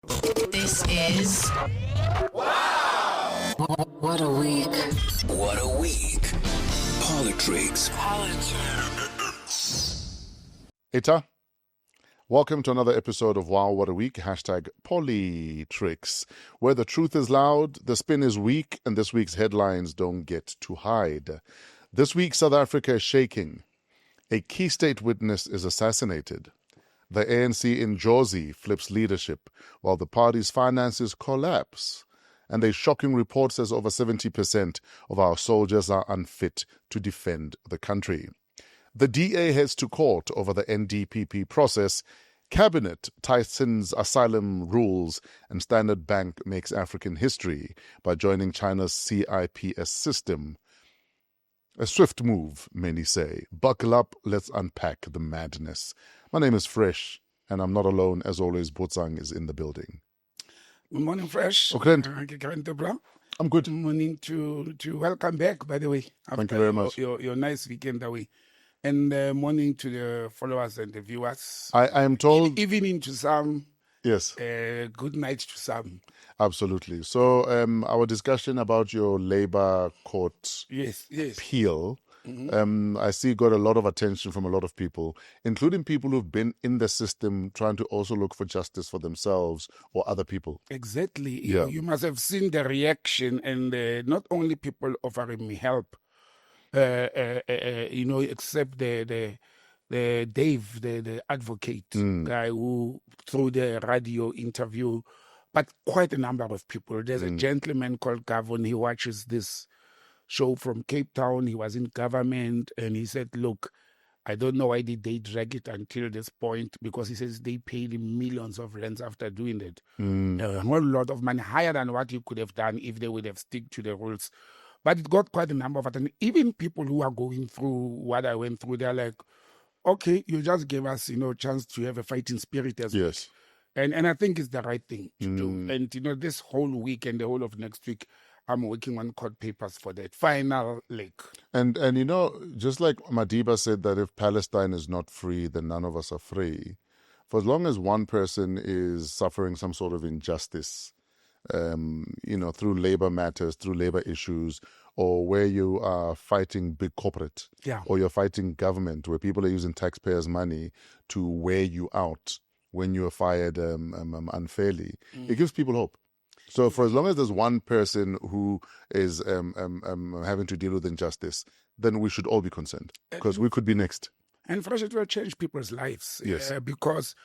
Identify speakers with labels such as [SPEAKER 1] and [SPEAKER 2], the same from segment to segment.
[SPEAKER 1] This is What a Week.
[SPEAKER 2] What a week. Politricks.
[SPEAKER 3] Ita, welcome to another episode of WOW What a Week, hashtag Politricks, where the truth is loud, the spin is weak, and this week's headlines don't get to hide. This week, South Africa is shaking. A key state witness is assassinated. The ANC in Jozi flips leadership, while the party's finances collapse. And a shocking report says over 70% of our soldiers are unfit to defend the country. The DA heads to court over the Ndpp process. Cabinet tightens asylum rules, and Standard Bank makes African history by joining China's CIPS system. A swift move, many say. Buckle up, let's unpack the madness. My name is Fresh, and I'm not alone. As always, Botsang is in the building.
[SPEAKER 4] Good morning, Fresh.
[SPEAKER 3] Okay. I'm good.
[SPEAKER 4] Good morning to welcome back, by the way.
[SPEAKER 3] Thank you very much.
[SPEAKER 4] Your nice weekend away. And morning to the followers and the viewers.
[SPEAKER 3] I am told...
[SPEAKER 4] Evening to some.
[SPEAKER 3] Yes.
[SPEAKER 4] Good night to some.
[SPEAKER 3] Absolutely. So our discussion about your Labour court
[SPEAKER 4] Yes.
[SPEAKER 3] appeal,
[SPEAKER 4] Mm-hmm.
[SPEAKER 3] I see got a lot of attention from a lot of people, including people who've been in the system trying to also look for justice for themselves or other people.
[SPEAKER 4] Exactly.
[SPEAKER 3] Yeah.
[SPEAKER 4] You must have seen the reaction, and not only people offering me help, except the Dave, the advocate guy who through the radio interview, but quite a number of people. There's a gentleman called Gavin. He watches this show from Cape Town. He was in government, and he said, look, I don't know why did they drag it until this point, because he says they paid him millions of rands after doing it. A whole lot of money, higher than what you could have done if they would have stick to the rules. But it got quite a number of it. And even people who are going through what I went through, they're like, okay, you just gave us, a chance to have a fighting spirit as well.
[SPEAKER 3] Yes.
[SPEAKER 4] And I think it's the right thing to do. And, this whole week and the whole of next week, I'm working on court papers for that final leg.
[SPEAKER 3] And just like Madiba said that if Palestine is not free, then none of us are free. For as long as one person is suffering some sort of injustice, through labor matters, through labor issues, or where you are fighting big corporate, or you're fighting government, where people are using taxpayers' money to wear you out when you are fired unfairly, it gives people hope. So for as long as there's one person who is having to deal with injustice, then we should all be concerned, because we could be next.
[SPEAKER 4] And Fresh, it will change people's lives.
[SPEAKER 3] Yes.
[SPEAKER 4] Because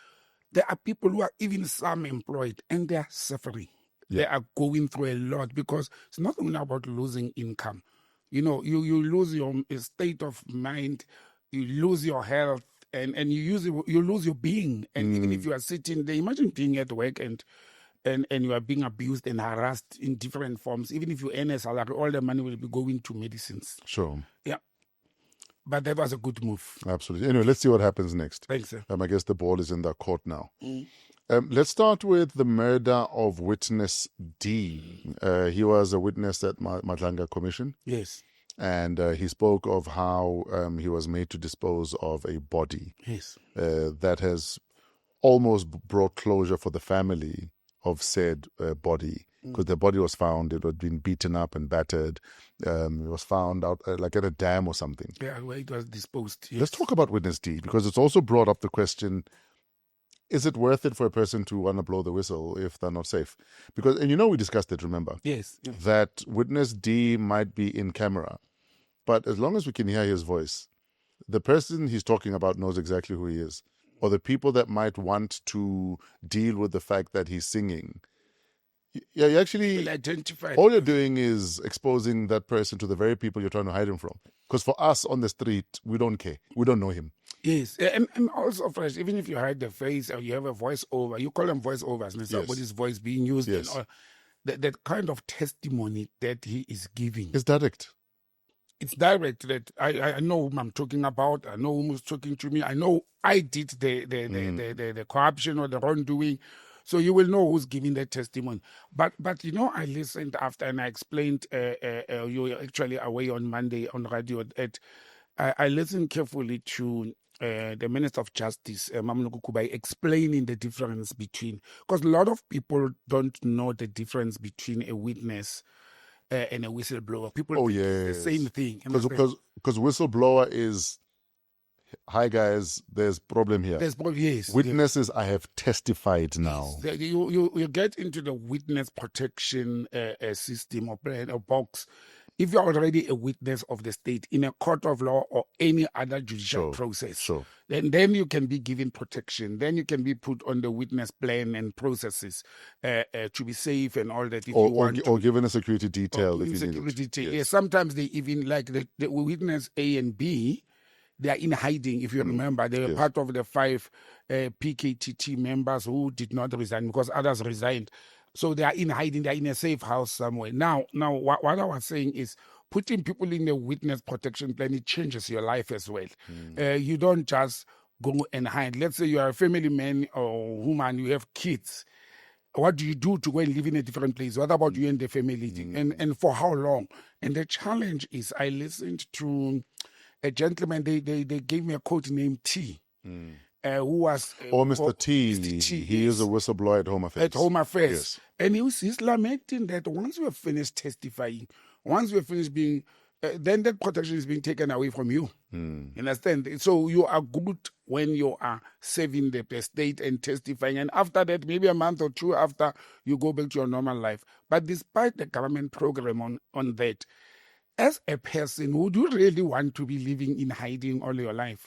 [SPEAKER 4] there are people who are even some employed, and they are suffering.
[SPEAKER 3] Yeah.
[SPEAKER 4] They are going through a lot, because it's not only about losing income. You lose your state of mind, you lose your health, and you lose your being. And even if you are sitting there, imagine being at work and you are being abused and harassed in different forms. Even if you earn a salary, all the money will be going to medicines.
[SPEAKER 3] Sure.
[SPEAKER 4] Yeah. But that was a good move.
[SPEAKER 3] Absolutely. Anyway, let's see what happens next.
[SPEAKER 4] Thanks, sir.
[SPEAKER 3] I guess the ball is in the court now. Let's start with the murder of witness D. He was a witness at Madlanga Commission.
[SPEAKER 4] Yes.
[SPEAKER 3] And he spoke of how he was made to dispose of a body.
[SPEAKER 4] Yes.
[SPEAKER 3] That has almost brought closure for the family of said body, because the body was found, it had been beaten up and battered. It was found out like at a dam or something.
[SPEAKER 4] Yeah, where it was disposed. Yes.
[SPEAKER 3] Let's talk about witness D, because it's also brought up the question, is it worth it for a person to want to blow the whistle if they're not safe? Because, and we discussed it, remember?
[SPEAKER 4] Yes.
[SPEAKER 3] That witness D might be in camera, but as long as we can hear his voice, the person he's talking about knows exactly who he is. Or the people that might want to deal with the fact that he's singing. Yeah, you actually,
[SPEAKER 4] identify.
[SPEAKER 3] all you're doing is exposing that person to the very people you're trying to hide him from. Because for us on the street, we don't care. We don't know him.
[SPEAKER 4] Yes. And also, Fresh, even if you hide the face or you have a voice over, you call them voice overs, and somebody's voice being used.
[SPEAKER 3] Yes.
[SPEAKER 4] And all, that kind of testimony that he is giving.
[SPEAKER 3] It's direct.
[SPEAKER 4] It's direct. That I know whom I'm talking about. I know who's talking to me. I know I did the corruption or the wrongdoing. So you will know who's giving that testimony. But I listened after and I explained. You were actually away on Monday on radio. I listened carefully to the Minister of Justice, Mamloko Kubai, explaining the difference between, because a lot of people don't know the difference between a witness and a whistleblower. People think it's the same thing.
[SPEAKER 3] Because whistleblower is, hi guys, there's problem here.
[SPEAKER 4] Yes.
[SPEAKER 3] Witnesses, I have testified now.
[SPEAKER 4] Yes. You get into the witness protection system or plan or box. If you're already a witness of the state in a court of law or any other judicial process, then you can be given protection. Then you can be put on the witness plan and processes to be safe and all that. If you want
[SPEAKER 3] or given a security detail if you need it.
[SPEAKER 4] Detail. Yes. Sometimes they even, like the witness A and B, they are in hiding. If you remember, they were part of the 5 PKTT members who did not resign because others resigned. So they are in hiding. They are in a safe house somewhere. Now, what I was saying is putting people in a witness protection plan, it changes your life as well. You don't just go and hide. Let's say you are a family man or woman, you have kids. What do you do to go and live in a different place? What about you and the family? And for how long? And the challenge is, I listened to a gentleman, they gave me a quote named T. Who was
[SPEAKER 3] Mr. T.
[SPEAKER 4] Mr. T.
[SPEAKER 3] He is a whistleblower at Home Affairs.
[SPEAKER 4] At Home Affairs.
[SPEAKER 3] Yes.
[SPEAKER 4] And he's lamenting that once we have finished testifying, once we have finished being, then that protection is being taken away from you. You understand? So you are good when you are serving the state and testifying. And after that, maybe a month or 2 after, you go back to your normal life. But despite the government program on that, as a person, would you really want to be living in hiding all your life?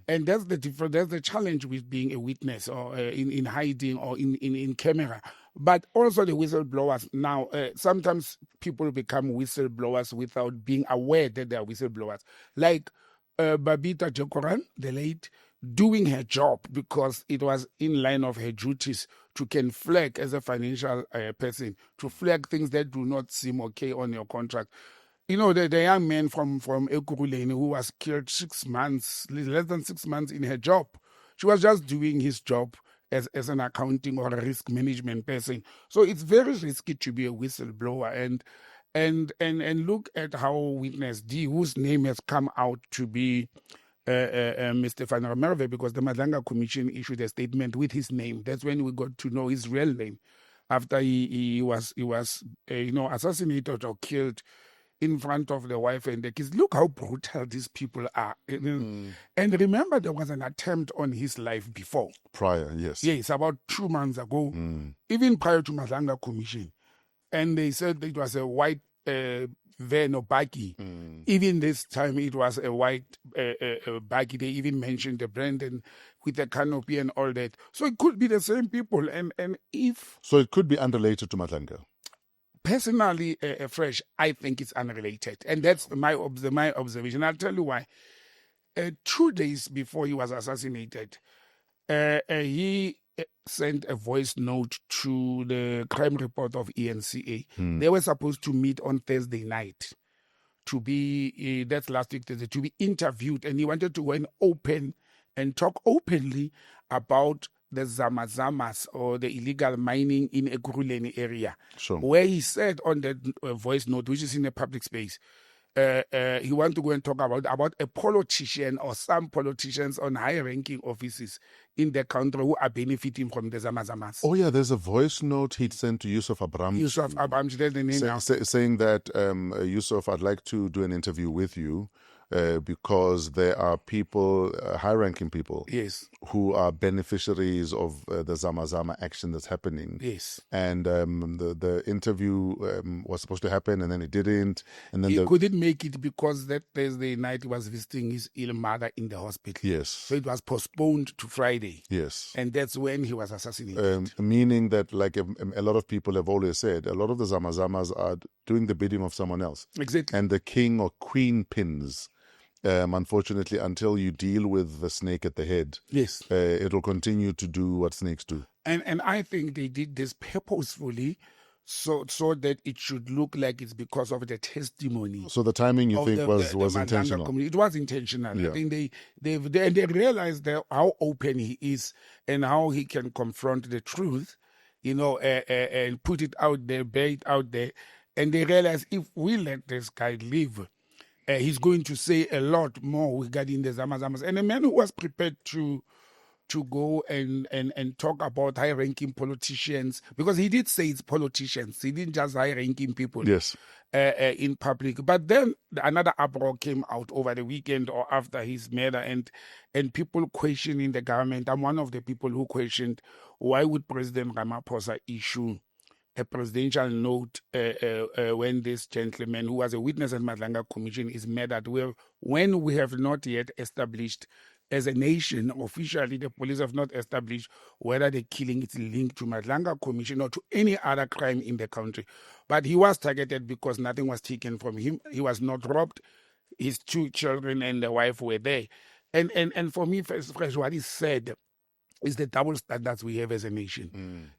[SPEAKER 4] And that's the difference. That's the challenge with being a witness or in hiding or in camera. But also the whistleblowers. Now, sometimes people become whistleblowers without being aware that they are whistleblowers. Like Babita Jokoran, the late, doing her job because it was in line of her duties to can flag as a financial person, to flag things that do not seem okay on your contract. You know, the young man from Ekurhuleni who was killed 6 months, less than 6 months in her job. She was just doing his job as an accounting or a risk management person. So it's very risky to be a whistleblower. And look at how witness D, whose name has come out to be Mr. Van Merwe, because the Madanga Commission issued a statement with his name. That's when we got to know his real name after he was assassinated or killed in front of the wife and the kids. Look how brutal these people are. And remember, there was an attempt on his life before.
[SPEAKER 3] Prior, yes.
[SPEAKER 4] Yes, about 2 months ago, even prior to Madanga Commission. And they said it was a white van or buggy. Even this time, it was a white buggy. They even mentioned the brand and with the canopy and all that. So it could be the same people. And if...
[SPEAKER 3] So it could be unrelated to Madanga.
[SPEAKER 4] Personally, Fresh, I think it's unrelated. And that's my observation. I'll tell you why. 2 days before he was assassinated, he sent a voice note to the crime report of ENCA. They were supposed to meet on Thursday night to be, that's last week, Thursday, to be interviewed. And he wanted to go and talk openly about the Zamazamas or the illegal mining in Ekurhuleni area.
[SPEAKER 3] Sure.
[SPEAKER 4] Where he said on that voice note, which is in a public space, he wanted to go and talk about a politician or some politicians on high-ranking offices in the country who are benefiting from the Zamazamas.
[SPEAKER 3] Oh, yeah, there's a voice note he'd sent to Yusuf Abram.
[SPEAKER 4] Yusuf Abram, that's the name now.
[SPEAKER 3] Saying that, Yusuf, I'd like to do an interview with you because there are people, high-ranking people,
[SPEAKER 4] yes,
[SPEAKER 3] who are beneficiaries of the Zamazama action that's happening.
[SPEAKER 4] Yes.
[SPEAKER 3] And the interview was supposed to happen, and then it didn't. And then
[SPEAKER 4] he couldn't make it because that Thursday night he was visiting his ill mother in the hospital.
[SPEAKER 3] Yes.
[SPEAKER 4] So it was postponed to Friday.
[SPEAKER 3] Yes.
[SPEAKER 4] And that's when he was assassinated.
[SPEAKER 3] Meaning that, like a lot of people have always said, a lot of the Zamazamas are doing the bidding of someone else.
[SPEAKER 4] Exactly.
[SPEAKER 3] And the king or queen pins, unfortunately, until you deal with the snake at the head,
[SPEAKER 4] yes,
[SPEAKER 3] it'll continue to do what snakes do.
[SPEAKER 4] And I think they did this purposefully so that it should look like it's because of the testimony.
[SPEAKER 3] So the timing, you think, was intentional?
[SPEAKER 4] It was intentional.
[SPEAKER 3] Yeah.
[SPEAKER 4] I think they realized how open he is and how he can confront the truth, and put it out there, bear it out there. And they realized if we let this guy live, He's going to say a lot more regarding the Zamazamas. And a man who was prepared to go and talk about high-ranking politicians, because he did say it's politicians. He didn't just high-ranking people.
[SPEAKER 3] Yes.
[SPEAKER 4] In public. But then another uproar came out over the weekend or after his murder, and people questioning the government. I'm one of the people who questioned, why would President Ramaphosa issue a presidential note when this gentleman, who was a witness at Madlanga Commission, is murdered, when we have not yet established as a nation, officially, the police have not established whether the killing is linked to Madlanga Commission or to any other crime in the country. But he was targeted because nothing was taken from him. He was not robbed. His 2 children and the wife were there. And for me, first, what is said is the double standards we have as a nation.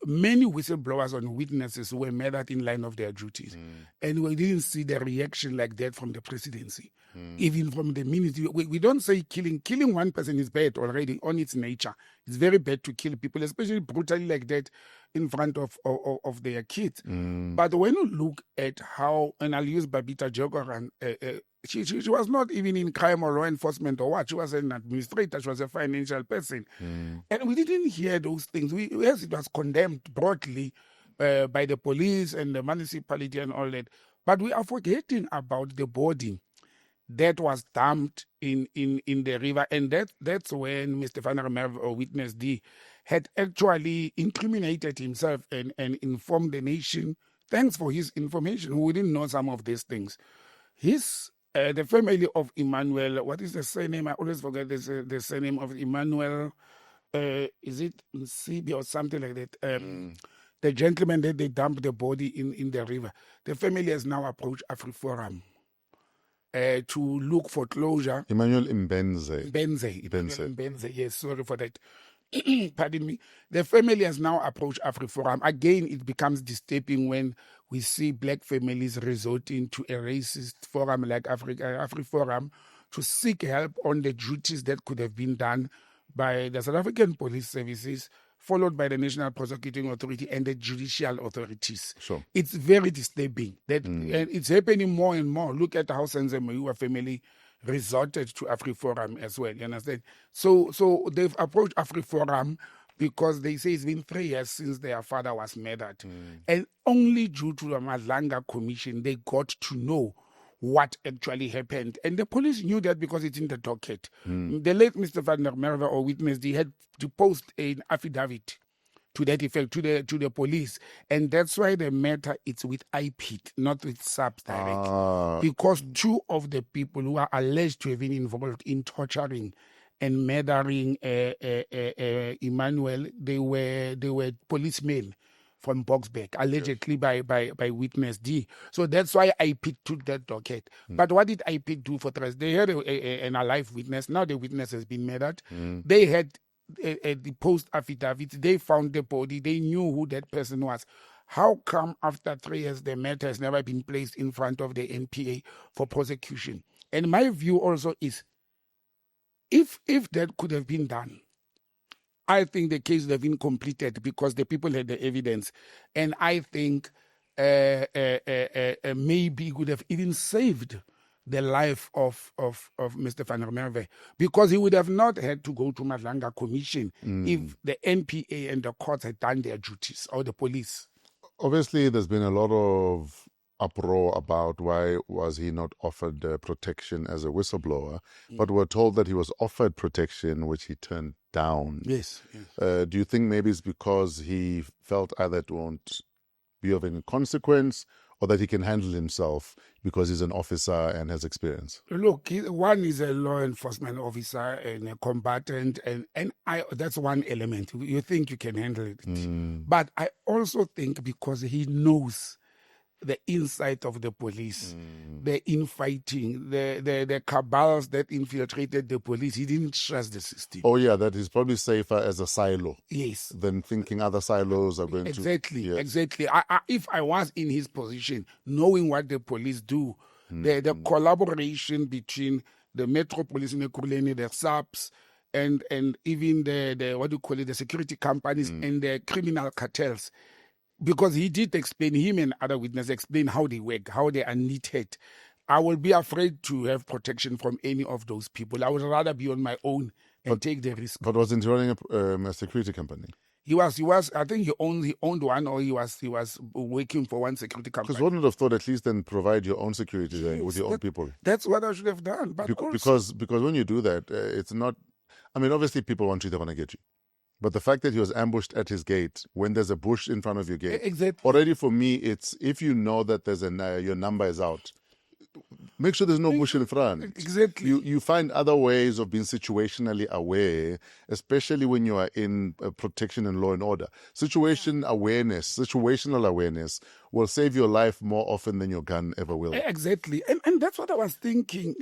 [SPEAKER 4] Many whistleblowers and witnesses were murdered in line of their duties. And we didn't see the reaction like that from the presidency. Even from the ministry. We don't say killing one person is bad already on its nature. It's very bad to kill people, especially brutally like that in front of their kids. But when you look at how, and I'll use Babita Jogoran, she was not even in crime or law enforcement or what. She was an administrator. She was a financial person. And we didn't hear those things. Yes, it was condemned broadly by the police and the municipality and all that. But we are forgetting about the body that was dumped in the river. And that's when Mr. Van Merwe, or Witness D, had actually incriminated himself and informed the nation. Thanks for his information. We didn't know some of these things. The family of Emmanuel, what is the surname? I always forget the surname of Emmanuel. Is it Nsibi or something like that? The gentleman that they dumped the body in the river. The family has now approached AfriForum to look for closure.
[SPEAKER 3] Emmanuel Mbenze.
[SPEAKER 4] Mbenze, yes, sorry for that. Pardon me. The family has now approached AfriForum. Again, it becomes disturbing when we see black families resorting to a racist forum like AfriForum to seek help on the duties that could have been done by the South African Police Services, followed by the National Prosecuting Authority and the judicial authorities.
[SPEAKER 3] Sure.
[SPEAKER 4] It's very disturbing. And it's happening more and more. Look at how Sandf family resorted to AfriForum as well. You understand? So they've approached AfriForum because they say it's been 3 years since their father was murdered. And only due to the Madlanga Commission, they got to know what actually happened. And the police knew that because it's in the docket. The late Mr. Van Merwe, or Witness, they had to post an affidavit to that effect to the police. And that's why the matter is with IPIT, not with SAPS directly. Because 2 of the people who are alleged to have been involved in torturing and murdering Emmanuel, they were policemen from Boksburg, allegedly by Witness D. So that's why IPIT took that docket. But what did IPIT do for trust? They had an alive witness. Now the witness has been murdered. They had the post affidavit. They found the body. They knew who that person was. How come after 3 years the matter has never been placed in front of the NPA for prosecution? And my view also is, if that could have been done, I think the case would have been completed because the people had the evidence. And I think maybe it would have even saved the life of Mr. Van Merwe, because he would have not had to go to Madlanga Commission if the NPA and the courts had done their duties, or the police.
[SPEAKER 3] Obviously, there's been a lot of uproar about why was he not offered protection as a whistleblower, but we're told that he was offered protection, which he turned down.
[SPEAKER 4] Yes.
[SPEAKER 3] Do you think maybe it's because he felt either it won't be of any consequence, or that he can handle himself because he's an officer and has experience?
[SPEAKER 4] Look, one is a law enforcement officer and a combatant, and that's one element. You think you can handle it. But I also think because he knows the insight of the police, the infighting, the cabals that infiltrated the police, he didn't trust the system.
[SPEAKER 3] Oh yeah, that is probably safer as a silo.
[SPEAKER 4] Yes.
[SPEAKER 3] Than thinking other silos are going
[SPEAKER 4] exactly,
[SPEAKER 3] to... Yes.
[SPEAKER 4] Exactly. If I was in his position, knowing what the police do, the collaboration between the Metro Police in Ekurhuleni, the SAPS, and even the security companies and the criminal cartels, because he did explain, him and other witnesses explain how they work, how they are knitted. I will be afraid to have protection from any of those people. I would rather be on my own and take the risk.
[SPEAKER 3] But wasn't he running a security company?
[SPEAKER 4] He was. I think he owned one, or he was working for one security company.
[SPEAKER 3] Because one would have thought at least then provide your own security then with your own people.
[SPEAKER 4] That's what I should have done. But
[SPEAKER 3] because when you do that, it's not. I mean, obviously people want you, they want to get you. But the fact that he was ambushed at his gate when there's a bush in front of your gate,
[SPEAKER 4] exactly.
[SPEAKER 3] Already for me, it's if you know that there's your number is out, make sure there's no bush in front.
[SPEAKER 4] Exactly.
[SPEAKER 3] You find other ways of being situationally aware, especially when you are in protection and law and order. Situational awareness will save your life more often than your gun ever will.
[SPEAKER 4] Exactly. And that's what I was thinking.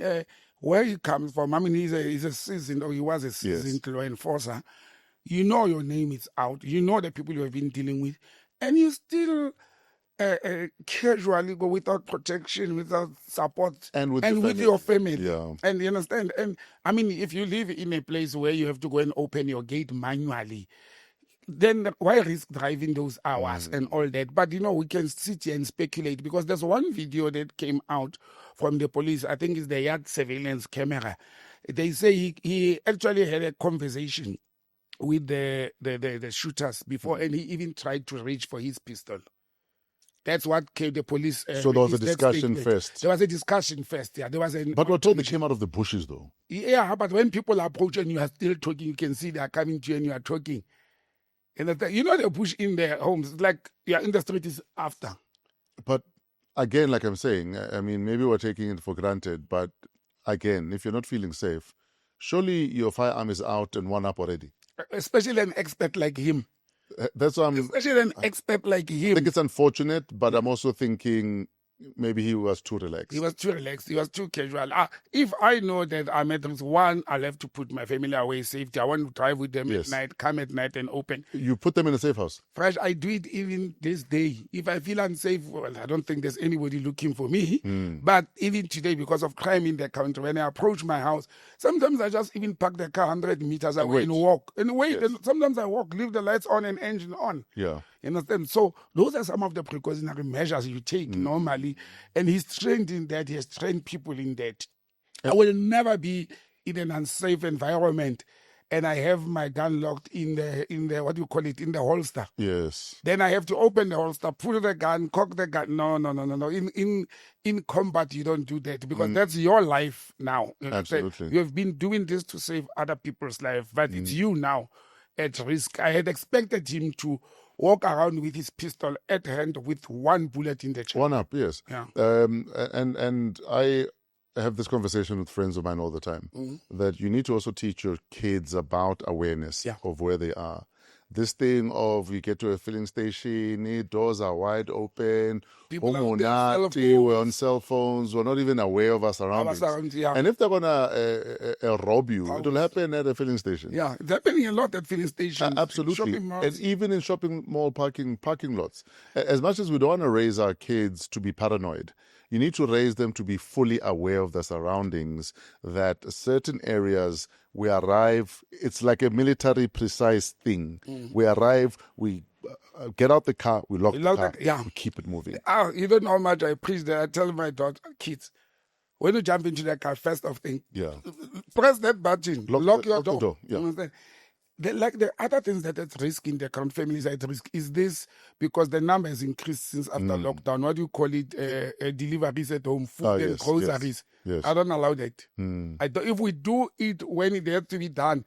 [SPEAKER 4] Where he comes from. I mean, he's a seasoned, or he was a seasoned law enforcer. You know your name is out. You know the people you have been dealing with. And you still casually go without protection, without support,
[SPEAKER 3] and with
[SPEAKER 4] your family.
[SPEAKER 3] Yeah.
[SPEAKER 4] And you understand? And I mean, if you live in a place where you have to go and open your gate manually, then why risk driving those hours and all that? But, we can sit here and speculate, because there's one video that came out from the police. I think it's the yard surveillance camera. They say he actually had a conversation with the shooters before, and he even tried to reach for his pistol. That's what came the police.
[SPEAKER 3] So there was a discussion first.
[SPEAKER 4] There was a discussion first, yeah.
[SPEAKER 3] But we're told they came out of the bushes, though.
[SPEAKER 4] Yeah, but when people approach and you are still talking, you can see they are coming to you and you are talking. And they push in their homes. It's like, in the street is after.
[SPEAKER 3] But again, like I'm saying, I mean, maybe we're taking it for granted, but again, if you're not feeling safe, surely your firearm is out and one up already.
[SPEAKER 4] Especially an expert like him.
[SPEAKER 3] That's what
[SPEAKER 4] Especially an expert like him.
[SPEAKER 3] I think it's unfortunate, but I'm also thinking maybe he was too relaxed.
[SPEAKER 4] He was too relaxed. He was too casual. If I know that I'm at risk, one, I'll have to put my family away safety. I want to drive with them at night, come at night and open.
[SPEAKER 3] You put them in a safe house?
[SPEAKER 4] Fresh, I do it even this day. If I feel unsafe, well, I don't think there's anybody looking for me. But even today, because of crime in the country, when I approach my house, sometimes I just even park the car 100 meters away and walk. And wait, and sometimes I walk, leave the lights on and engine on.
[SPEAKER 3] Yeah.
[SPEAKER 4] You understand? So those are some of the precautionary measures you take normally. And he's trained in that. He has trained people in that. I will never be in an unsafe environment and I have my gun locked in the what do you call it, in the holster.
[SPEAKER 3] Yes.
[SPEAKER 4] Then I have to open the holster, pull the gun, cock the gun. No. In combat, you don't do that, because that's your life now.
[SPEAKER 3] Absolutely.
[SPEAKER 4] You have been doing this to save other people's life, but it's you now at risk. I had expected him to walk around with his pistol at hand with one bullet in the chest.
[SPEAKER 3] One up, yes.
[SPEAKER 4] Yeah.
[SPEAKER 3] And I have this conversation with friends of mine all the time, that you need to also teach your kids about awareness of where they are. This thing of you get to a filling station, doors are wide open,
[SPEAKER 4] people are
[SPEAKER 3] we're on cell phones, we're not even aware of our surroundings. And if they're going to rob you, it will happen at a filling station.
[SPEAKER 4] Yeah, it's happening a lot at filling stations.
[SPEAKER 3] Absolutely. And even in shopping mall parking lots. As much as we don't want to raise our kids to be paranoid, you need to raise them to be fully aware of the surroundings, that certain areas we arrive, it's like a military precise thing. We arrive, we get out the car, we lock the car, we keep it moving.
[SPEAKER 4] You don't know how much I preach that. I tell my daughter, kids, when you jump into the car, first of thing, press that button, lock your door.
[SPEAKER 3] Yeah.
[SPEAKER 4] You understand? The other things that at risk in the current families at risk is this, because the number has increased since after lockdown. What do you call it? Deliveries at home, food and groceries.
[SPEAKER 3] Yes.
[SPEAKER 4] I don't allow that. If we do it when it has to be done,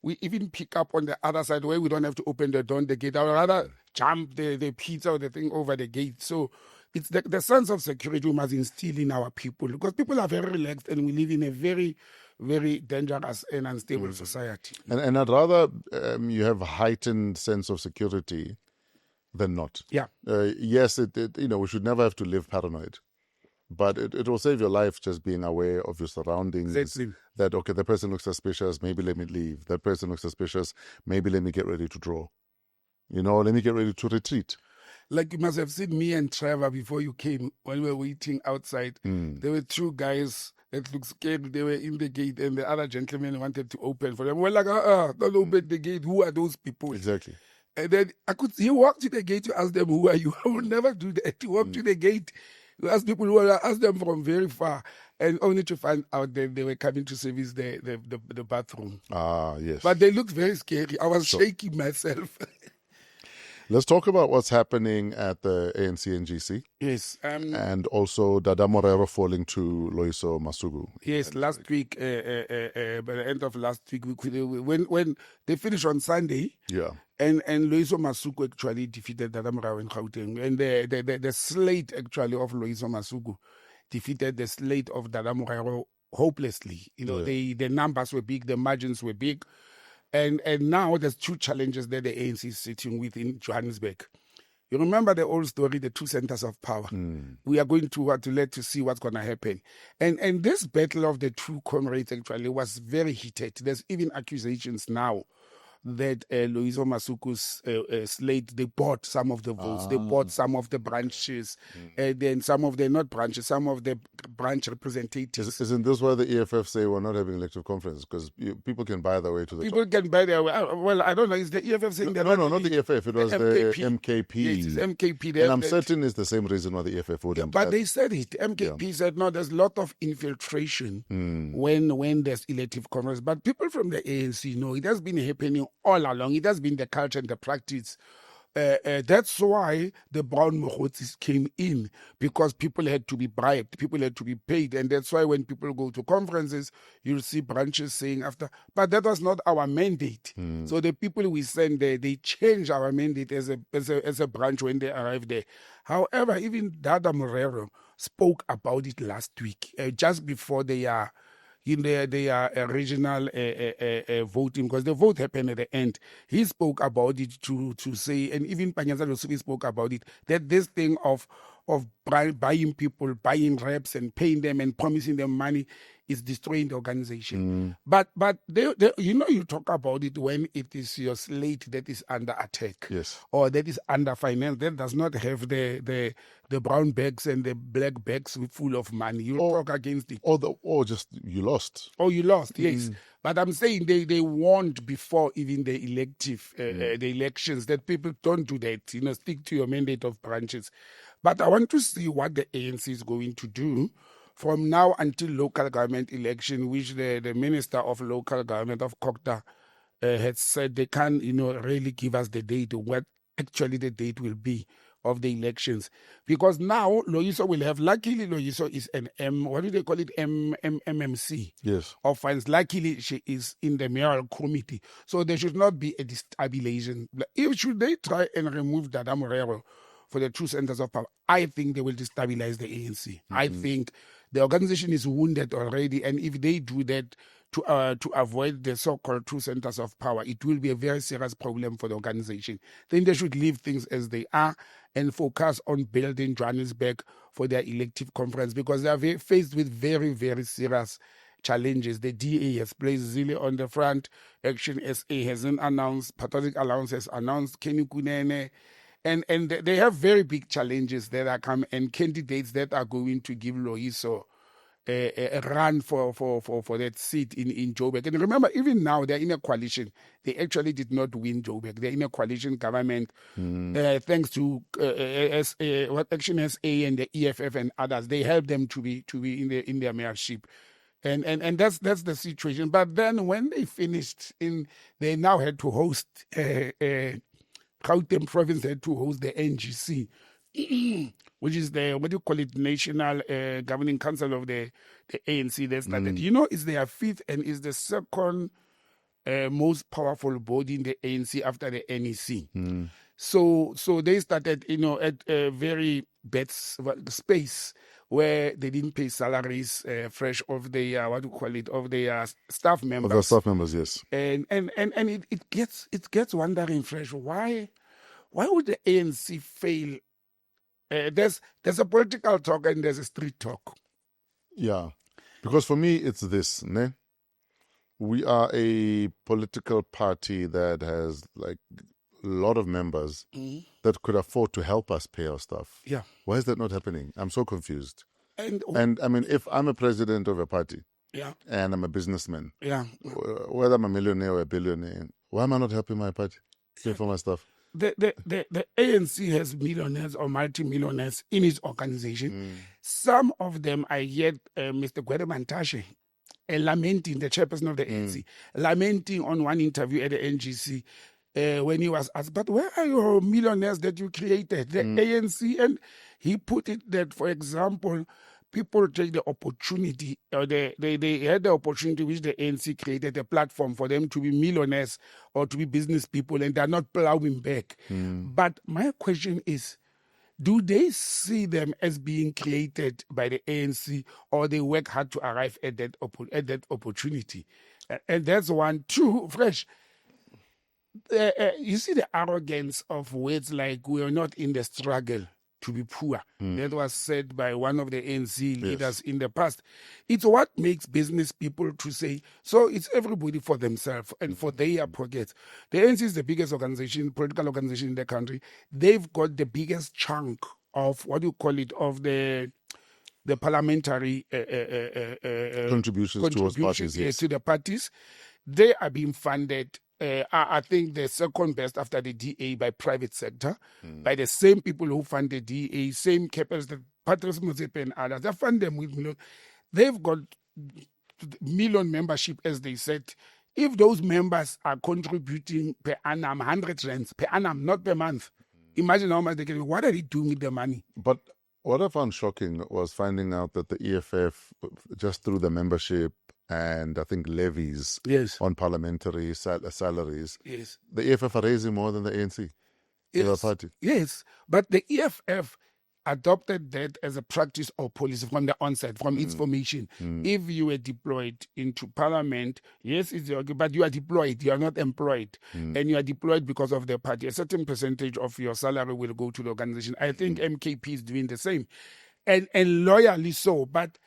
[SPEAKER 4] we even pick up on the other side where we don't have to open the door and the gate. I would rather jump the pizza or the thing over the gate. So it's the sense of security we must instill in our people, because people are very relaxed and we live in a very, very dangerous and unstable society.
[SPEAKER 3] And I'd rather you have a heightened sense of security than not.
[SPEAKER 4] Yeah.
[SPEAKER 3] Yes, we should never have to live paranoid, but it will save your life just being aware of your surroundings.
[SPEAKER 4] Exactly.
[SPEAKER 3] That, okay, the person looks suspicious, maybe let me leave. That person looks suspicious, maybe let me get ready to draw. Let me get ready to retreat.
[SPEAKER 4] Like you must have seen me and Trevor before you came, when we were waiting outside. There were two guys that looked scared. They were in the gate and the other gentleman wanted to open for them. We're like, don't open the gate. Who are those people?
[SPEAKER 3] Exactly.
[SPEAKER 4] And then he walked to the gate to ask them, who are you? I would never do that. He walked to the gate. You ask people who ask them from very far, and only to find out that they were coming to service the bathroom.
[SPEAKER 3] Ah, yes.
[SPEAKER 4] But they looked very scary. I was shaking myself.
[SPEAKER 3] Let's talk about what's happening at the ANC NGC.
[SPEAKER 4] Yes.
[SPEAKER 3] And also Dada Morero falling to Loyiso Masuku.
[SPEAKER 4] Yes, last week, by the end of last week, when they finished on Sunday,
[SPEAKER 3] Yeah.
[SPEAKER 4] and Loyiso Masuku actually defeated Dada Morero in Gauteng. And the slate actually of Loyiso Masuku defeated the slate of Dada Morero hopelessly. You know, the numbers were big, the margins were big. And now there's two challenges that the ANC is sitting with in Johannesburg. You remember the old story, the two centers of power. We are going to see what's going to happen. And this battle of the two comrades actually was very heated. There's even accusations now that Loyiso Masuku's slate, they bought some of the votes, they bought some of the branches, then some of the, not branches, some of the branch representatives.
[SPEAKER 3] Isn't this why the EFF say we're not having elective conference? Because people can buy their way to the
[SPEAKER 4] People
[SPEAKER 3] top.
[SPEAKER 4] can buy their way. Well, I don't know. Is the EFF saying that?
[SPEAKER 3] No, not the EFF. It was
[SPEAKER 4] MKP.
[SPEAKER 3] the MKP.
[SPEAKER 4] Yes, it's MKP.
[SPEAKER 3] And I'm certain it's the same reason why the EFF wouldn't.
[SPEAKER 4] But they said it. MKP said, no, there's a lot of infiltration when there's elective conference. But people from the ANC know it has been happening all along. It has been the culture and the practice. That's why the brown mohotis came in, because people had to be bribed, people had to be paid. And that's why when people go to conferences, you'll see branches saying after, but that was not our mandate. So the people we send there, they change our mandate as a branch when they arrive there. However, even Dada Morero spoke about it last week, just before they are in their regional voting, because the vote happened at the end. He spoke about it to say, and even Panyaza Lusubi spoke about it, that this thing of buying people, buying reps and paying them and promising them money is destroying the organization. But you talk about it when it is your slate that is under attack,
[SPEAKER 3] Yes.
[SPEAKER 4] or that is under finance, that does not have the brown bags and the black bags full of money. You talk against it.
[SPEAKER 3] Or just you lost.
[SPEAKER 4] Oh, you lost, yes. But I'm saying they warned before even the the elections, that people don't do that. Stick to your mandate of branches. But I want to see what the ANC is going to do from now until local government election, which the Minister of Local Government of Kokta had said they can't, really give us the date, what actually the date will be of the elections. Because now Loyiso will have, luckily Loyiso is an MMC.
[SPEAKER 3] Yes.
[SPEAKER 4] Of finance. Luckily she is in the mayoral committee. So there should not be a destabilization. Should they try and remove Dada Morero for the two centers of power, I think they will destabilize the ANC. I think the organization is wounded already, and if they do that to avoid the so-called two centers of power, it will be a very serious problem for the organization. Then they should leave things as they are and focus on building Johannesburg for their elective conference, because they are faced with very, very serious challenges. The DA has placed Zille on the front. Action SA hasn't announced. Patriotic Alliance has announced Kenny Kunene. And they have very big challenges that are coming, and candidates that are going to give Loyiso a run for that seat in Joburg. And remember, even now they're in a coalition. They actually did not win Joburg. They're in a coalition government thanks to Action SA and the EFF and others. They helped them to be in their mayorship. And that's the situation. But then when they finished, they now had to host Gauteng province had to host the NGC, which is the, National Governing Council of the ANC that started. It's their fifth and is the second most powerful body in the ANC after the NEC. So they started, at a very bad space where they didn't pay salaries fresh of the of their staff members.
[SPEAKER 3] Of the staff members, yes.
[SPEAKER 4] And it gets wondering fresh, why would the ANC fail? There's a political talk and there's a street talk.
[SPEAKER 3] Yeah, because for me it's this, ne? We are a political party that has like a lot of members that could afford to help us pay our stuff.
[SPEAKER 4] Yeah.
[SPEAKER 3] Why is that not happening? I'm so confused.
[SPEAKER 4] And
[SPEAKER 3] I mean, if I'm a president of a party,
[SPEAKER 4] yeah,
[SPEAKER 3] and I'm a businessman,
[SPEAKER 4] yeah,
[SPEAKER 3] whether I'm a millionaire or a billionaire, why am I not helping my party pay for my stuff?
[SPEAKER 4] the ANC has millionaires or multi-millionaires in its organization. Some of them, I heard Mr. Gweremantashe lamenting, the chairperson of the ANC, lamenting on one interview at the NGC when he was asked, but where are your millionaires that you created, the ANC? And he put it that, for example, people take the opportunity, or they had the opportunity which the ANC created a platform for them to be millionaires or to be business people, and they're not plowing back. But my question is, do they see them as being created by the ANC, or they work hard to arrive at that opportunity? And that's one. Two, Fresh, you see the arrogance of words like we are not in the struggle to be poor. That was said by one of the ANC leaders in the past. It's what makes business people to say, so it's everybody for themselves and for their pockets. The ANC is the biggest organization, political organization in the country. They've got the biggest chunk of, what do you call it, of the parliamentary
[SPEAKER 3] contributions towards parties. Yes.
[SPEAKER 4] To the parties. They are being funded, I think, the second best after the DA by private sector, by the same people who fund the DA, same capacity, Patrice Motsepe and others. They fund them with million. They've got million membership, as they said. If those members are contributing per annum 100 rands, per annum, not per month, imagine how much they can. What are they doing with the money?
[SPEAKER 3] But what I found shocking was finding out that the EFF, just through the membership and I think levies on parliamentary salaries, the EFF are raising more than the ANC. Party.
[SPEAKER 4] Yes, but the EFF adopted that as a practice or policy from the onset, from its formation. If you were deployed into parliament, yes, it's okay, but you are deployed, you are not employed. And you are deployed because of the party. A certain percentage of your salary will go to the organization. I think MKP is doing the same. And loyally so, but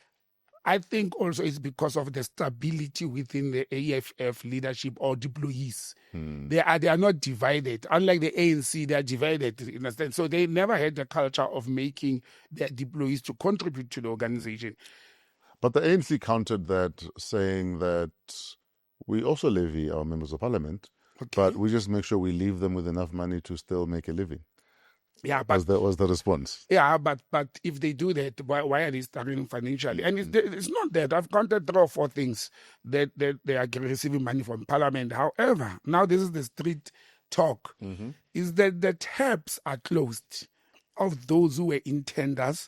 [SPEAKER 4] I think also it's because of the stability within the EFF leadership or deployees. They are not divided. Unlike the ANC, they are divided in a sense. So they never had the culture of making their deployees to contribute to the organization.
[SPEAKER 3] But the ANC countered that, saying that we also levy our members of parliament, but we just make sure we leave them with enough money to still make a living.
[SPEAKER 4] Yeah, but
[SPEAKER 3] that was the response.
[SPEAKER 4] Yeah, but if they do that, why are they struggling financially? And it's not that. I've counted 3 or 4 things that they are receiving money from Parliament. However, now this is the street talk, is that the taps are closed of those who were in tenders,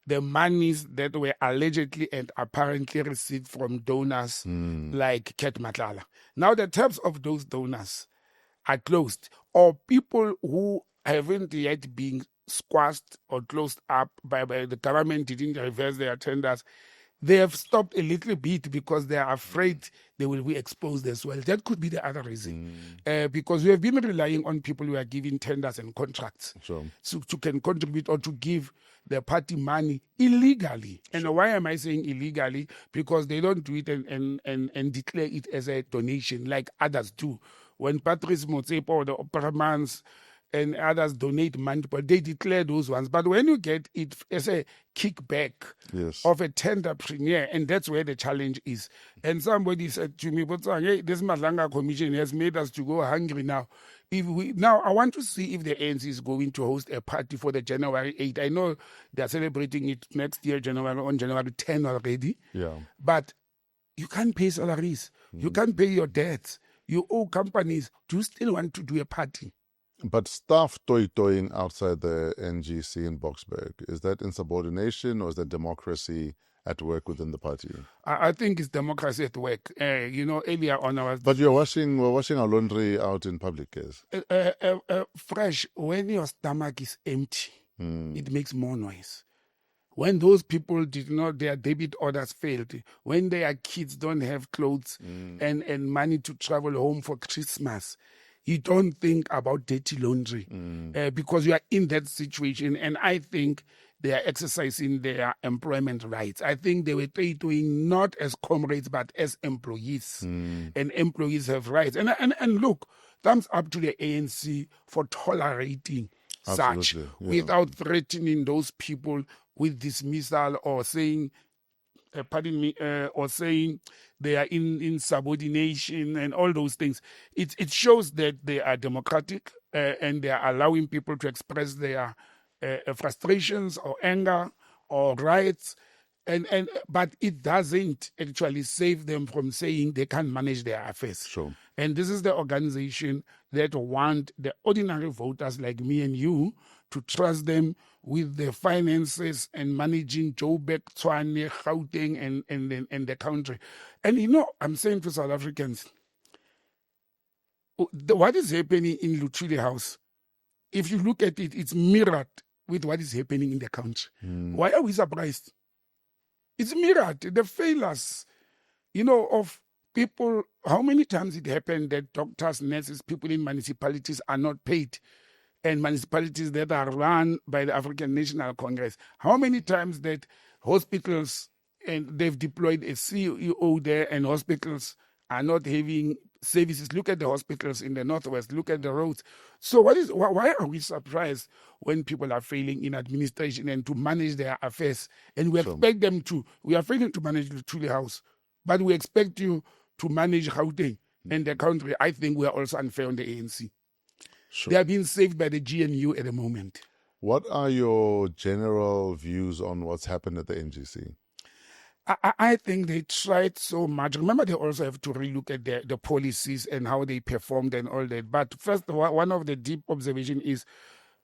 [SPEAKER 4] the monies that were allegedly and apparently received from donors like Ket Matlala. Now the taps of those donors are closed, or people who haven't yet been squashed or closed up by the government didn't reverse their tenders. They have stopped a little bit because they are afraid they will be exposed as well. That could be the other reason. Because we have been relying on people who are giving tenders and contracts to can contribute or to give the party money illegally. And why am I saying illegally? Because they don't do it and declare it as a donation like others do. When Patrice Motsepe or the Operamans and others donate money, but they declare those ones. But when you get it as a kickback of a tenderpreneur, and that's where the challenge is. And somebody said to me, but hey, this Madlanga Commission has made us to go hungry now. Now, I want to see if the ANC is going to host a party for the January 8th. I know they're celebrating it next year, on January 10 already. Yeah. But you can't pay salaries. You can't pay your debts. You owe companies. Do you still want to do a party?
[SPEAKER 3] But staff toying outside the NGC in Boksburg, is that insubordination or is that democracy at work within the party?
[SPEAKER 4] I think it's democracy at work. Earlier on I was...
[SPEAKER 3] But we're washing our laundry out in public, yes?
[SPEAKER 4] Fresh, when your stomach is empty, it makes more noise. When those people their debit orders failed, when their kids don't have clothes and money to travel home for Christmas, you don't think about dirty laundry because you are in that situation. And I think they are exercising their employment rights. I think they were doing not as comrades, but as employees. And employees have rights. And look, thumbs up to the ANC for tolerating such without threatening those people with dismissal or saying pardon me, or saying they are in subordination and all those things. It shows that they are democratic and they are allowing people to express their frustrations or anger or riots. But it doesn't actually save them from saying they can't manage their affairs.
[SPEAKER 3] Sure.
[SPEAKER 4] And this is the organization that want the ordinary voters like me and you to trust them with the finances and managing Joburg, Tshwane, Gauteng, and the country. And you know, I'm saying to South Africans, what is happening in Luthuli House, if you look at it, it's mirrored with what is happening in the country. Why are we surprised? It's mirrored. The failures, of people. How many times it happened that doctors, nurses, people in municipalities are not paid, and municipalities that are run by the African National Congress? How many times that hospitals, and they've deployed a CEO there, and hospitals are not having services? Look at the hospitals in the Northwest. Look at the roads. So why are we surprised when people are failing in administration and to manage their affairs? And we expect them to. We are failing to manage the Luthuli House, but we expect you to manage Gauteng and the country. I think we are also unfair on the ANC. Sure. They are being saved by the GNU at the moment.
[SPEAKER 3] What are your general views on what's happened at the NGC?
[SPEAKER 4] I think they tried so much. Remember, they also have to relook at the policies and how they performed and all that. But first, one of the deep observations is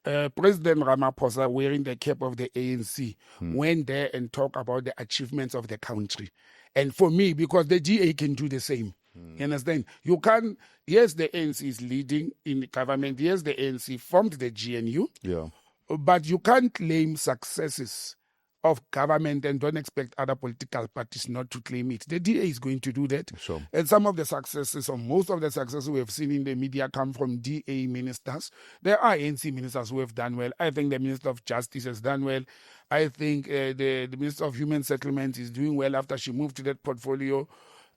[SPEAKER 4] President Ramaphosa, wearing the cap of the ANC, went there and talked about the achievements of the country. And for me, because the GA can do the same. You understand? You can't, yes, the ANC is leading in the government. Yes, the ANC formed the GNU.
[SPEAKER 3] Yeah.
[SPEAKER 4] But you can't claim successes of government and don't expect other political parties not to claim it. The DA is going to do that.
[SPEAKER 3] Sure.
[SPEAKER 4] And some of the successes, or most of the successes we have seen in the media come from DA ministers. There are ANC ministers who have done well. I think the Minister of Justice has done well. I think the Minister of Human Settlements is doing well after she moved to that portfolio.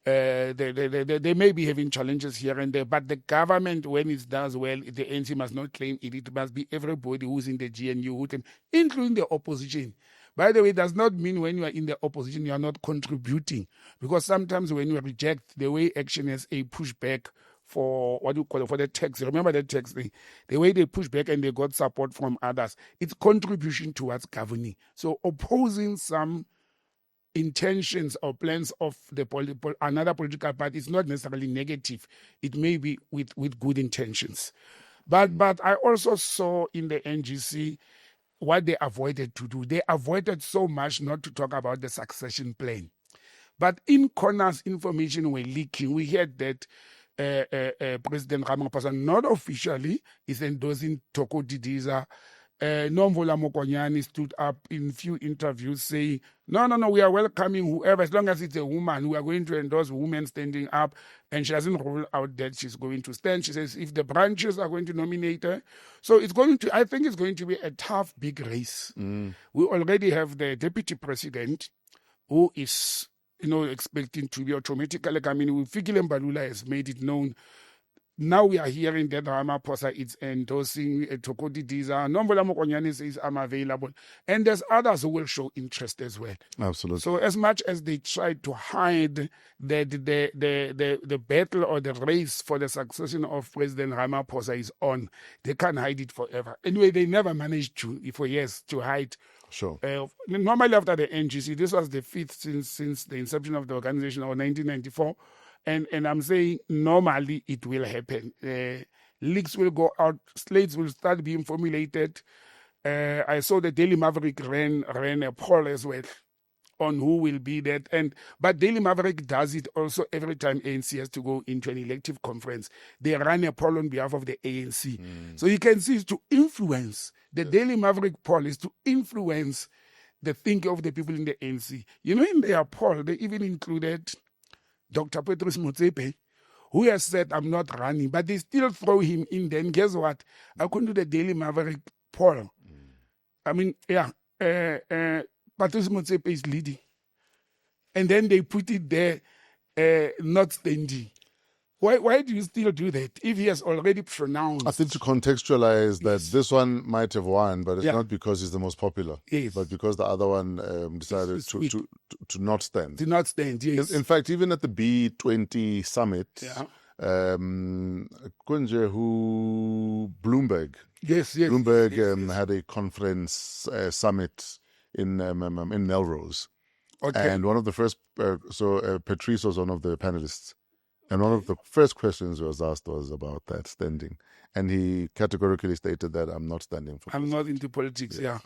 [SPEAKER 4] They may be having challenges here and there, but the government, when it does well, the ANC must not claim it. It must be everybody who's in the GNU, including the opposition. By the way, it does not mean when you are in the opposition, you are not contributing. Because sometimes when you reject, the way Action has a pushback for what you call it, for the tax. Remember the tax thing? The way they push back and they got support from others, it's contribution towards governing. So opposing some intentions or plans of another political party is not necessarily negative. It may be with good intentions. But I also saw in the NGC what they avoided to do. They avoided so much not to talk about the succession plan. But in corners, information were leaking. We heard that President Ramaphosa, not officially, is endorsing Thoko Didiza. Nomvula Mokonyane stood up in few interviews saying, no, we are welcoming whoever, as long as it's a woman. We are going to endorse women standing up. And she doesn't rule out that she's going to stand. She says if the branches are going to nominate her. So I think it's going to be a tough, big race. We already have the deputy president who is, expecting to be automatically coming. Fikile Mbalula has made it known. Now we are hearing that Ramaphosa is endorsing Thoko Didiza. Nomvula Mokonyane says I'm available. And there's others who will show interest as well.
[SPEAKER 3] Absolutely.
[SPEAKER 4] So as much as they try to hide the battle or the race for the succession of President Ramaphosa is on, they can't hide it forever. Anyway, they never managed for years to hide.
[SPEAKER 3] Sure.
[SPEAKER 4] Normally after the NGC, this was the fifth since the inception of the organization, or 1994. And I'm saying normally it will happen. Leaks will go out, slates will start being formulated. I saw the Daily Maverick ran a poll as well on who will be that. But Daily Maverick does it also every time ANC has to go into an elective conference. They run a poll on behalf of the ANC. So you can see it's to influence. The Daily Maverick poll is to influence the thinking of the people in the ANC. In their poll, they even included Dr. Petrus Motsepe, who has said, I'm not running, but they still throw him in there. And guess what? According to the Daily Maverick poll, Patrice Motsepe is leading. And then they put it there, not standing. Why do you still do that if he has already pronounced?
[SPEAKER 3] I think to contextualize that this one might have won, but it's not because he's the most popular, but because the other one decided to not stand.
[SPEAKER 4] To not stand, yes.
[SPEAKER 3] In fact, even at the B20 summit, Bloomberg.
[SPEAKER 4] Yes.
[SPEAKER 3] Bloomberg had a conference summit in Melrose. Okay. And one of the first, Patrice was one of the panelists. And one of the first questions was asked was about that standing. And he categorically stated that I'm not standing for politics.
[SPEAKER 4] I'm not into politics, yeah.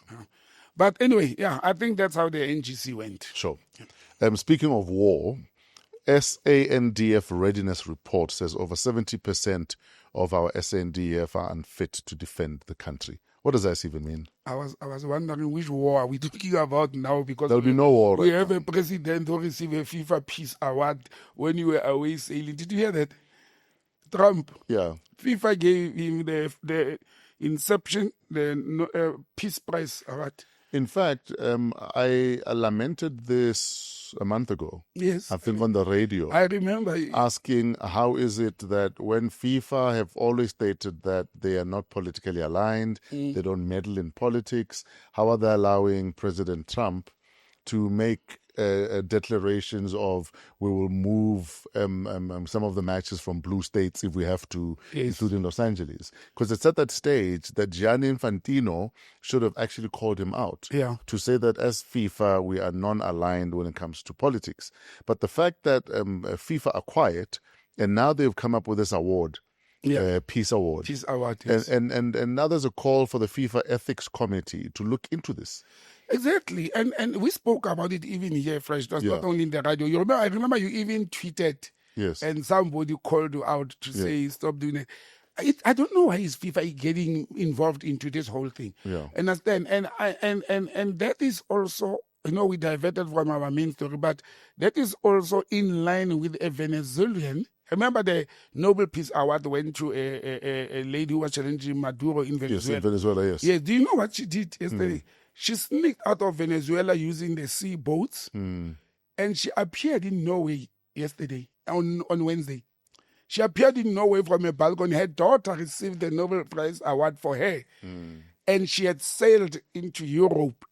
[SPEAKER 4] But anyway, I think that's how the NGC went.
[SPEAKER 3] Sure. Speaking of war, Sandf readiness report says over 70% of our SANDF are unfit to defend the country. What does that even mean?
[SPEAKER 4] I was wondering which war are we talking about now, because
[SPEAKER 3] there'll be no war.
[SPEAKER 4] We have a president who received a FIFA Peace Award when you were away sailing. Did you hear that? Trump.
[SPEAKER 3] Yeah.
[SPEAKER 4] FIFA gave him the Inception, the Peace Prize Award.
[SPEAKER 3] In fact, I lamented this a month ago.
[SPEAKER 4] Yes.
[SPEAKER 3] I think on the radio.
[SPEAKER 4] I remember.
[SPEAKER 3] Asking how is it that when FIFA have always stated that they are not politically aligned, they don't meddle in politics, how are they allowing President Trump to make declarations of we will move some of the matches from blue states if we have to, including Los Angeles? Because it's at that stage that Gianni Infantino should have actually called him out to say that as FIFA, we are non-aligned when it comes to politics. But the fact that FIFA are quiet, and now they've come up with this award, Peace Award.
[SPEAKER 4] Peace Award, yes.
[SPEAKER 3] And now there's a call for the FIFA Ethics Committee to look into this.
[SPEAKER 4] Exactly, and we spoke about it even here, Fresh. It was not only in the radio. I remember you even tweeted, and somebody called you out to say stop doing it. I don't know why is FIFA getting involved into this whole thing. Understand? And that is also, we diverted from our main story, but that is also in line with a Venezuelan. Remember the Nobel Peace Award went to a lady who was challenging Maduro in Venezuela.
[SPEAKER 3] Yes, in Venezuela, yes.
[SPEAKER 4] Yes. Do you know what she did yesterday? She sneaked out of Venezuela using the sea boats, and she appeared in Norway yesterday, on Wednesday. She appeared in Norway from a balcony. Her daughter received the Nobel Prize Award for her, and she had sailed into Europe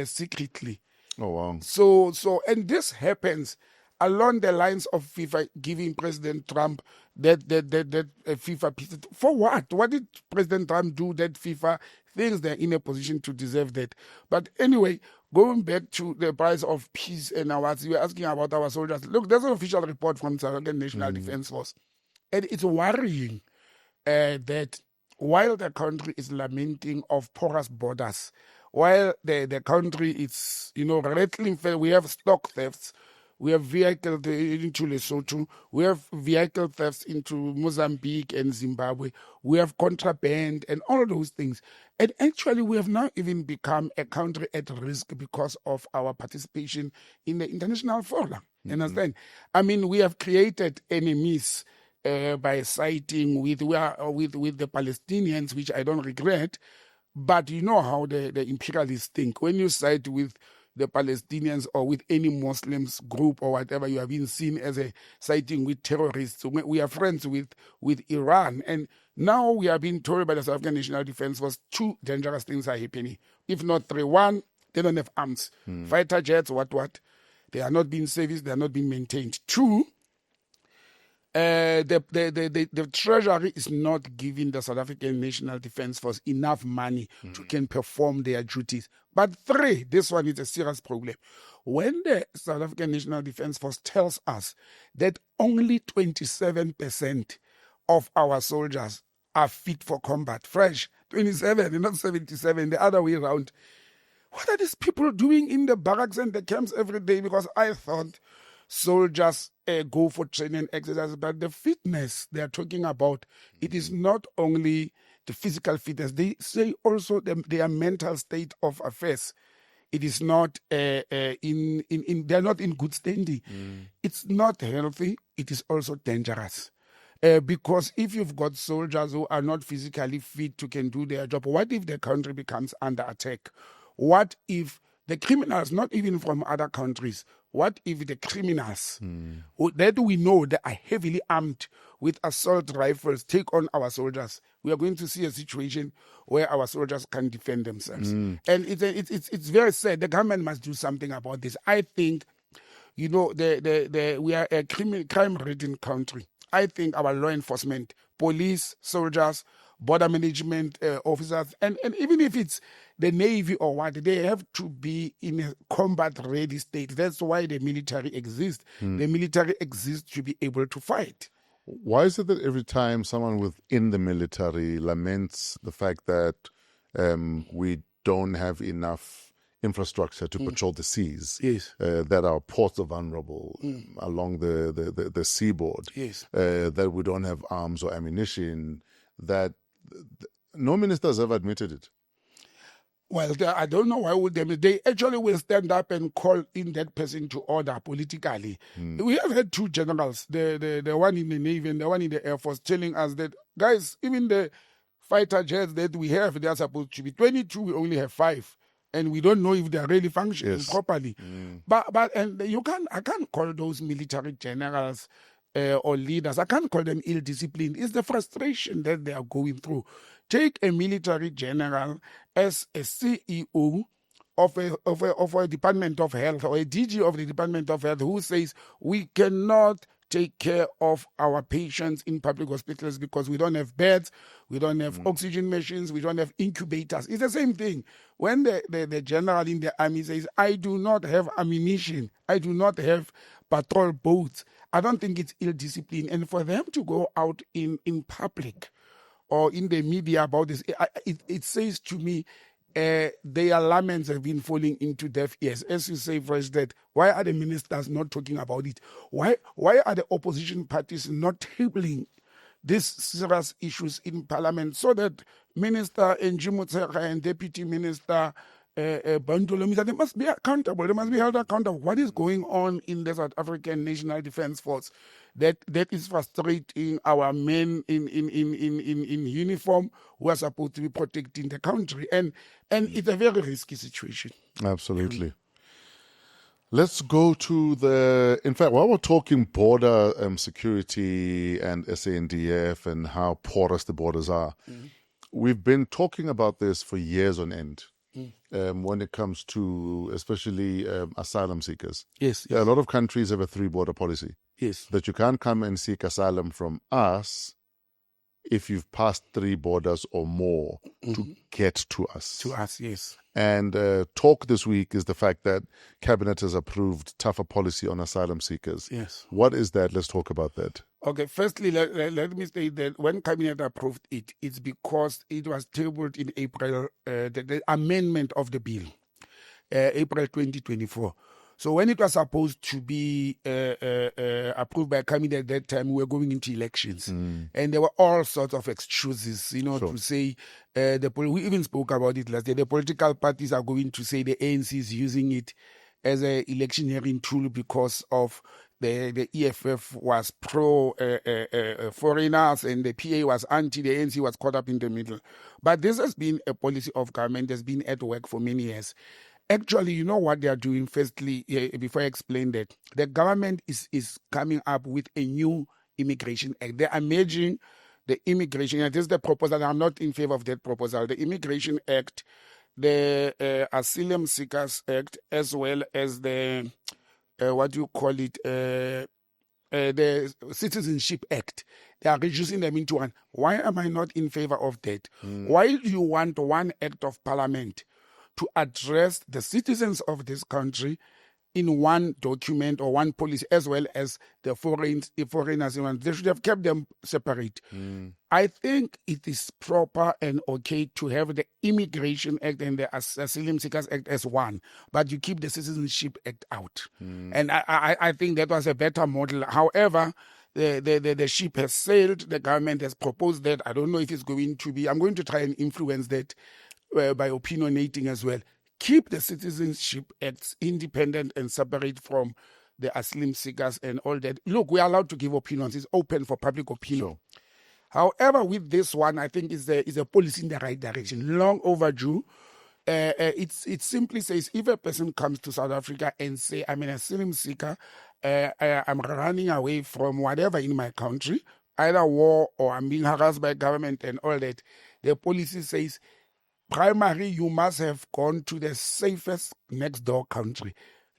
[SPEAKER 4] secretly.
[SPEAKER 3] Oh, wow.
[SPEAKER 4] So, and this happens along the lines of FIFA giving President Trump that FIFA peace. For what? What did President Trump do that FIFA thinks they're in a position to deserve that? But anyway, going back to the price of peace and awards, you were asking about our soldiers. Look, there's an official report from the South African National Defence Force. And it's worrying that while the country is lamenting of porous borders, while the country is, rattling, we have stock thefts, we have vehicle into Lesotho, we have vehicle thefts into Mozambique and Zimbabwe, we have contraband and all of those things. And actually, we have now even become a country at risk because of our participation in the international forum. Understand? I mean, we have created enemies by siding with the Palestinians, which I don't regret. But you know how the imperialists think. When you side with the Palestinians or with any Muslims group or whatever, you have been seen as a siding with terrorists. We are friends with Iran. And now we are being told by the South African National Defence Force 2 dangerous things are happening. If not 3, 1, they don't have arms. Fighter jets, what. They are not being serviced, they are not being maintained. 2, the Treasury is not giving the South African National Defence Force enough money to can perform their duties. But 3, this one is a serious problem. When the South African National Defence Force tells us that only 27% of our soldiers are fit for combat, fresh, 27 and not 77, the other way around. What are these people doing in the barracks and the camps every day? Because I thought soldiers go for training and exercise, but the fitness they are talking about, it is not only the physical fitness. They say also their mental state of affairs. It is not they are not in good standing. It's not healthy. It is also dangerous. Because if you've got soldiers who are not physically fit to can do their job, what if the country becomes under attack? What if the criminals, not even from other countries, what if the criminals that we know that are heavily armed with assault rifles take on our soldiers? We are going to see a situation where our soldiers can't defend themselves. And it's very sad. The government must do something about this. I think, we are a crime-ridden country. I think our law enforcement, police, soldiers, border management officers, and even if it's the Navy or what, they have to be in a combat-ready state. That's why the military exists. The military exists to be able to fight.
[SPEAKER 3] Why is it that every time someone within the military laments the fact that we don't have enough infrastructure to patrol the seas, that our ports are vulnerable along the seaboard, that we don't have arms or ammunition, that no ministers have admitted it?
[SPEAKER 4] Well, I don't know why would they actually will stand up and call in that person to order politically. We have had two generals, the one in the Navy and the one in the Air Force, telling us that, guys, even the fighter jets that we have, they are supposed to be 22, we only have 5. And we don't know if they are really functioning properly. But I can't call those military generals or leaders, I can't call them ill-disciplined. It's the frustration that they are going through. Take a military general as a CEO of a Department of Health or a DG of the Department of Health who says we cannot take care of our patients in public hospitals because we don't have beds, we don't have oxygen machines, we don't have incubators. It's the same thing. When the general in the army says, I do not have ammunition, I do not have patrol boats, I don't think it's ill-discipline. And for them to go out in public or in the media about this, it says to me, their laments have been falling into deaf ears. As you say, Fresh, that why are the ministers not talking about it? Why are the opposition parties not tabling these serious issues in Parliament so that Minister Ndpp and Deputy Minister Bandolo, they must be accountable. They must be held accountable. What is going on in the South African National Defence Force that is frustrating our men in uniform who are supposed to be protecting the country? And it's a very risky situation.
[SPEAKER 3] Absolutely. Let's go to in fact, while we're talking border security and SANDF and how porous the borders are, we've been talking about this for years on end. When it comes to especially asylum seekers.
[SPEAKER 4] Yes.
[SPEAKER 3] A lot of countries have a 3-border policy.
[SPEAKER 4] Yes.
[SPEAKER 3] That you can't come and seek asylum from us if you've passed 3 borders or more to get to us.
[SPEAKER 4] To us, yes.
[SPEAKER 3] And talk this week is the fact that Cabinet has approved tougher policy on asylum seekers.
[SPEAKER 4] Yes.
[SPEAKER 3] What is that? Let's talk about that.
[SPEAKER 4] Okay, firstly, let me say that when Cabinet approved it, it's because it was tabled in April, the amendment of the bill, April 2024. So when it was supposed to be approved by Cabinet at that time, we were going into elections. And there were all sorts of excuses, to say, we even spoke about it last day, the political parties are going to say the ANC is using it as an electioneering tool because of the EFF was pro foreigners and the PA was anti, the ANC was caught up in the middle. But this has been a policy of government that's been at work for many years. Actually, you know what they are doing? Firstly, before I explain that, the government is coming up with a new immigration act. They are merging the immigration, and this is the proposal. I'm not in favor of that proposal. The Immigration Act, the Asylum Seekers Act, as well as the the Citizenship Act. They are reducing them into one. Why am I not in favor of that? Why do you want one act of parliament to address the citizens of this country in one document or one policy, as well as the foreigners? They should have kept them separate. I think it is proper and okay to have the Immigration Act and the Asylum Seekers Act as one, but you keep the Citizenship Act out. And I think that was a better model. However, the ship has sailed. The government has proposed that. I don't know if it's going to be. I'm going to try and influence that by opinionating as well. Keep the Citizenship Acts independent and separate from the asylum seekers and all that. Look, we are allowed to give opinions. It's open for public opinion.
[SPEAKER 3] Sure.
[SPEAKER 4] However, with this one, I think is a policy in the right direction. Long overdue. it simply says if a person comes to South Africa and say, I'm an asylum seeker, I'm running away from whatever in my country, either war or I'm being harassed by government and all that, the policy says, primary, you must have gone to the safest next door country.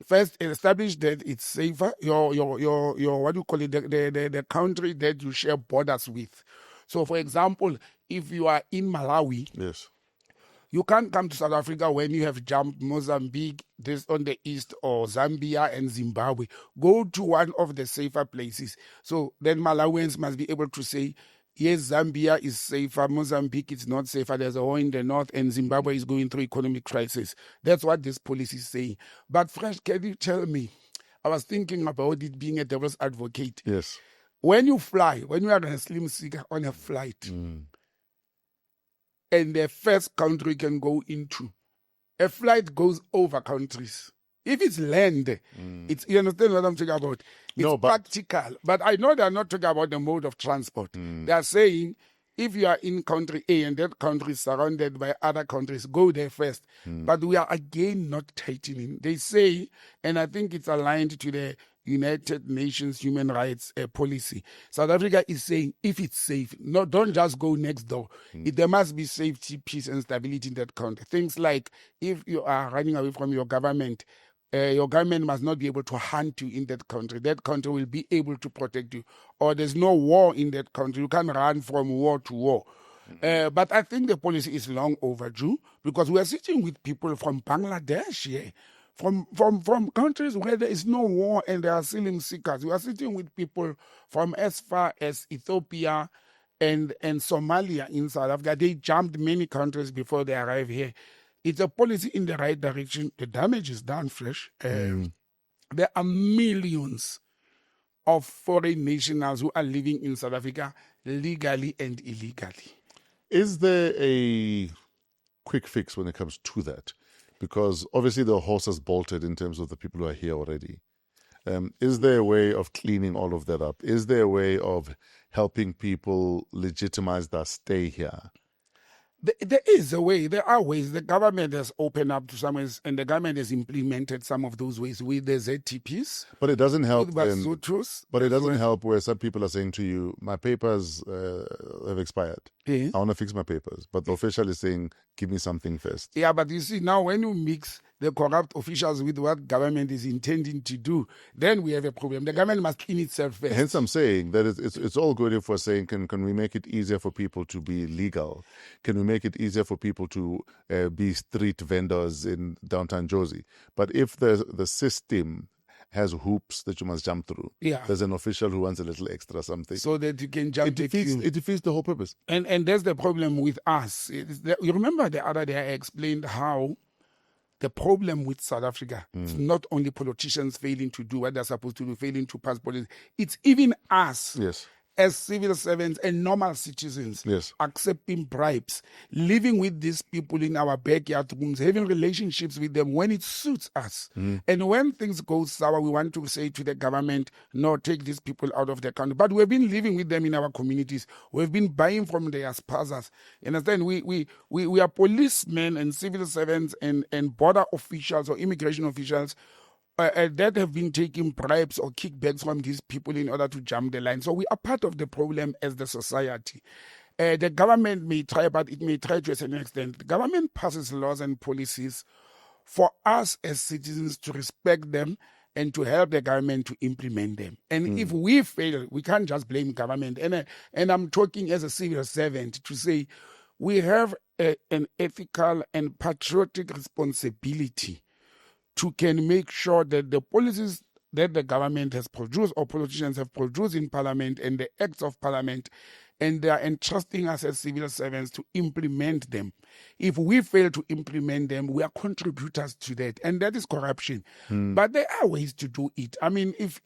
[SPEAKER 4] First, establish that it's safer. Your what do you call it? The country that you share borders with. So, for example, if you are in Malawi,
[SPEAKER 3] Yes.
[SPEAKER 4] you can't come to South Africa when you have jumped Mozambique, this on the east, or Zambia and Zimbabwe. Go to one of the safer places. So then Malawians must be able to say, yes, Zambia is safer, Mozambique is not safer, there's a war in the north, and Zimbabwe is going through economic crisis. That's what this policy is saying. But Fresh, can you tell me, I was thinking about it being a devil's advocate.
[SPEAKER 3] Yes.
[SPEAKER 4] When you fly, when you are a asylum seeker on a flight, and the first country you can go into, a flight goes over countries. If it's land, it's, you understand what I'm talking about? It's practical. But I know they're not talking about the mode of transport. They are saying, if you are in country A and that country is surrounded by other countries, go there first. But we are again not tightening. They say, and I think it's aligned to the United Nations human rights policy. South Africa is saying, if it's safe, no, don't just go next door. There must be safety, peace, and stability in that country. Things like if you are running away from your government must not be able to hunt you in that country. That country will be able to protect you. Or there's no war in that country. You can't run from war to war. But I think the policy is long overdue because we are sitting with people from Bangladesh here. From countries where there is no war and there are asylum seekers. We are sitting with people from as far as Ethiopia and Somalia in South Africa. They jumped many countries before they arrive here. It's a policy in the right direction. The damage is done, Fresh. There are millions of foreign nationals who are living in South Africa legally and illegally.
[SPEAKER 3] Is there a quick fix when it comes to that? Because obviously the horse has bolted in terms of the people who are here already. Is there a way of cleaning all of that up? Is there a way of helping people legitimize their stay here?
[SPEAKER 4] There is a way. There are ways. The government has opened up to some ways, and the government has implemented some of those ways with the ZTPs.
[SPEAKER 3] But it doesn't help.
[SPEAKER 4] But
[SPEAKER 3] it doesn't help where some people are saying to you, my papers have expired.
[SPEAKER 4] Yeah.
[SPEAKER 3] I want to fix my papers. But the official is saying, give me something first.
[SPEAKER 4] Yeah, but you see, now when you mix the corrupt officials with what government is intending to do, then we have a problem. The government must clean itself first.
[SPEAKER 3] Hence, I'm saying that it's all good if we're saying, can we make it easier for people to be legal? Can we make it easier for people to be street vendors in downtown Jozi? But if the system has hoops that you must jump through, there's an official who wants a little extra something,
[SPEAKER 4] so that you can jump.
[SPEAKER 3] It defeats the whole purpose.
[SPEAKER 4] And that's the problem with us. You remember the other day I explained how the problem with South Africa is not only politicians failing to do what they're supposed to do, failing to pass policies. It's even us.
[SPEAKER 3] Yes.
[SPEAKER 4] As civil servants and normal citizens, accepting bribes, living with these people in our backyard rooms, having relationships with them when it suits us. And when things go sour, we want to say to the government, no, take these people out of the country. But we've been living with them in our communities. We've been buying from their spazas. You understand? We are policemen and civil servants and border officials or immigration officials that have been taking bribes or kickbacks from these people in order to jump the line. So we are part of the problem as the society. The government may try, but it may try to a certain extent. The government passes laws and policies for us as citizens to respect them and to help the government to implement them. And if we fail, we can't just blame government. And I'm talking as a civil servant to say we have an ethical and patriotic responsibility to can make sure that the policies that the government has produced or politicians have produced in parliament and the acts of parliament, and they are entrusting us as civil servants to implement them. If we fail to implement them, we are contributors to that, and that is corruption. But there are ways to do it. I mean, if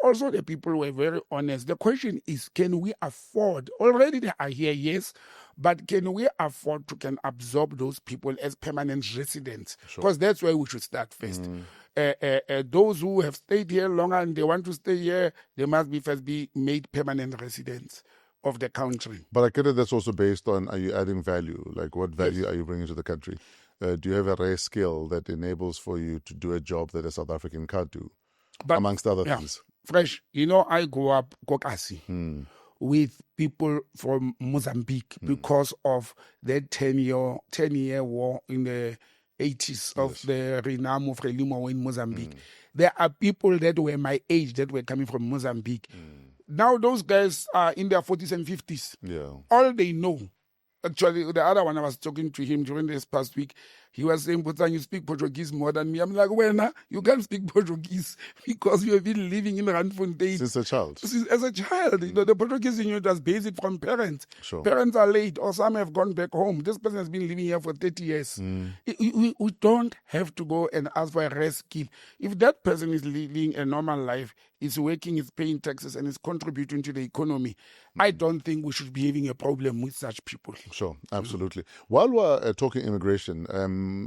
[SPEAKER 4] also the people were very honest, the question is, can we afford? Already they are here, yes, but can we afford to absorb those people as permanent residents? Because that's where we should start first. Those who have stayed here longer and they want to stay here, they must first be made permanent residents. of the country.
[SPEAKER 3] But I get it, that's also based on, are you adding value? Like, what value are you bringing to the country? Do you have a rare skill that enables for you to do a job that a South African can't do, amongst other things?
[SPEAKER 4] Fresh, I grew up Kokasi with people from Mozambique because of the 10-year war in the 80s of the Renamo Frelimo in Mozambique. There are people that were my age that were coming from Mozambique. Now those guys are in their 40s and 50s.
[SPEAKER 3] Yeah.
[SPEAKER 4] All they know. Actually, the other one, I was talking to him during this past week. He was saying, "But you speak Portuguese more than me." I'm like, "Well, nah, you can't speak Portuguese because you have been living in Randfontein
[SPEAKER 3] Since a child.
[SPEAKER 4] As a child, the Portuguese in you just basic from parents.
[SPEAKER 3] Sure.
[SPEAKER 4] Parents are late, or some have gone back home. This person has been living here for 30 years. We don't have to go and ask for a rare skill. If that person is living a normal life, is working, is paying taxes, and is contributing to the economy, I don't think we should be having a problem with such people."
[SPEAKER 3] Sure, absolutely. While we're talking immigration,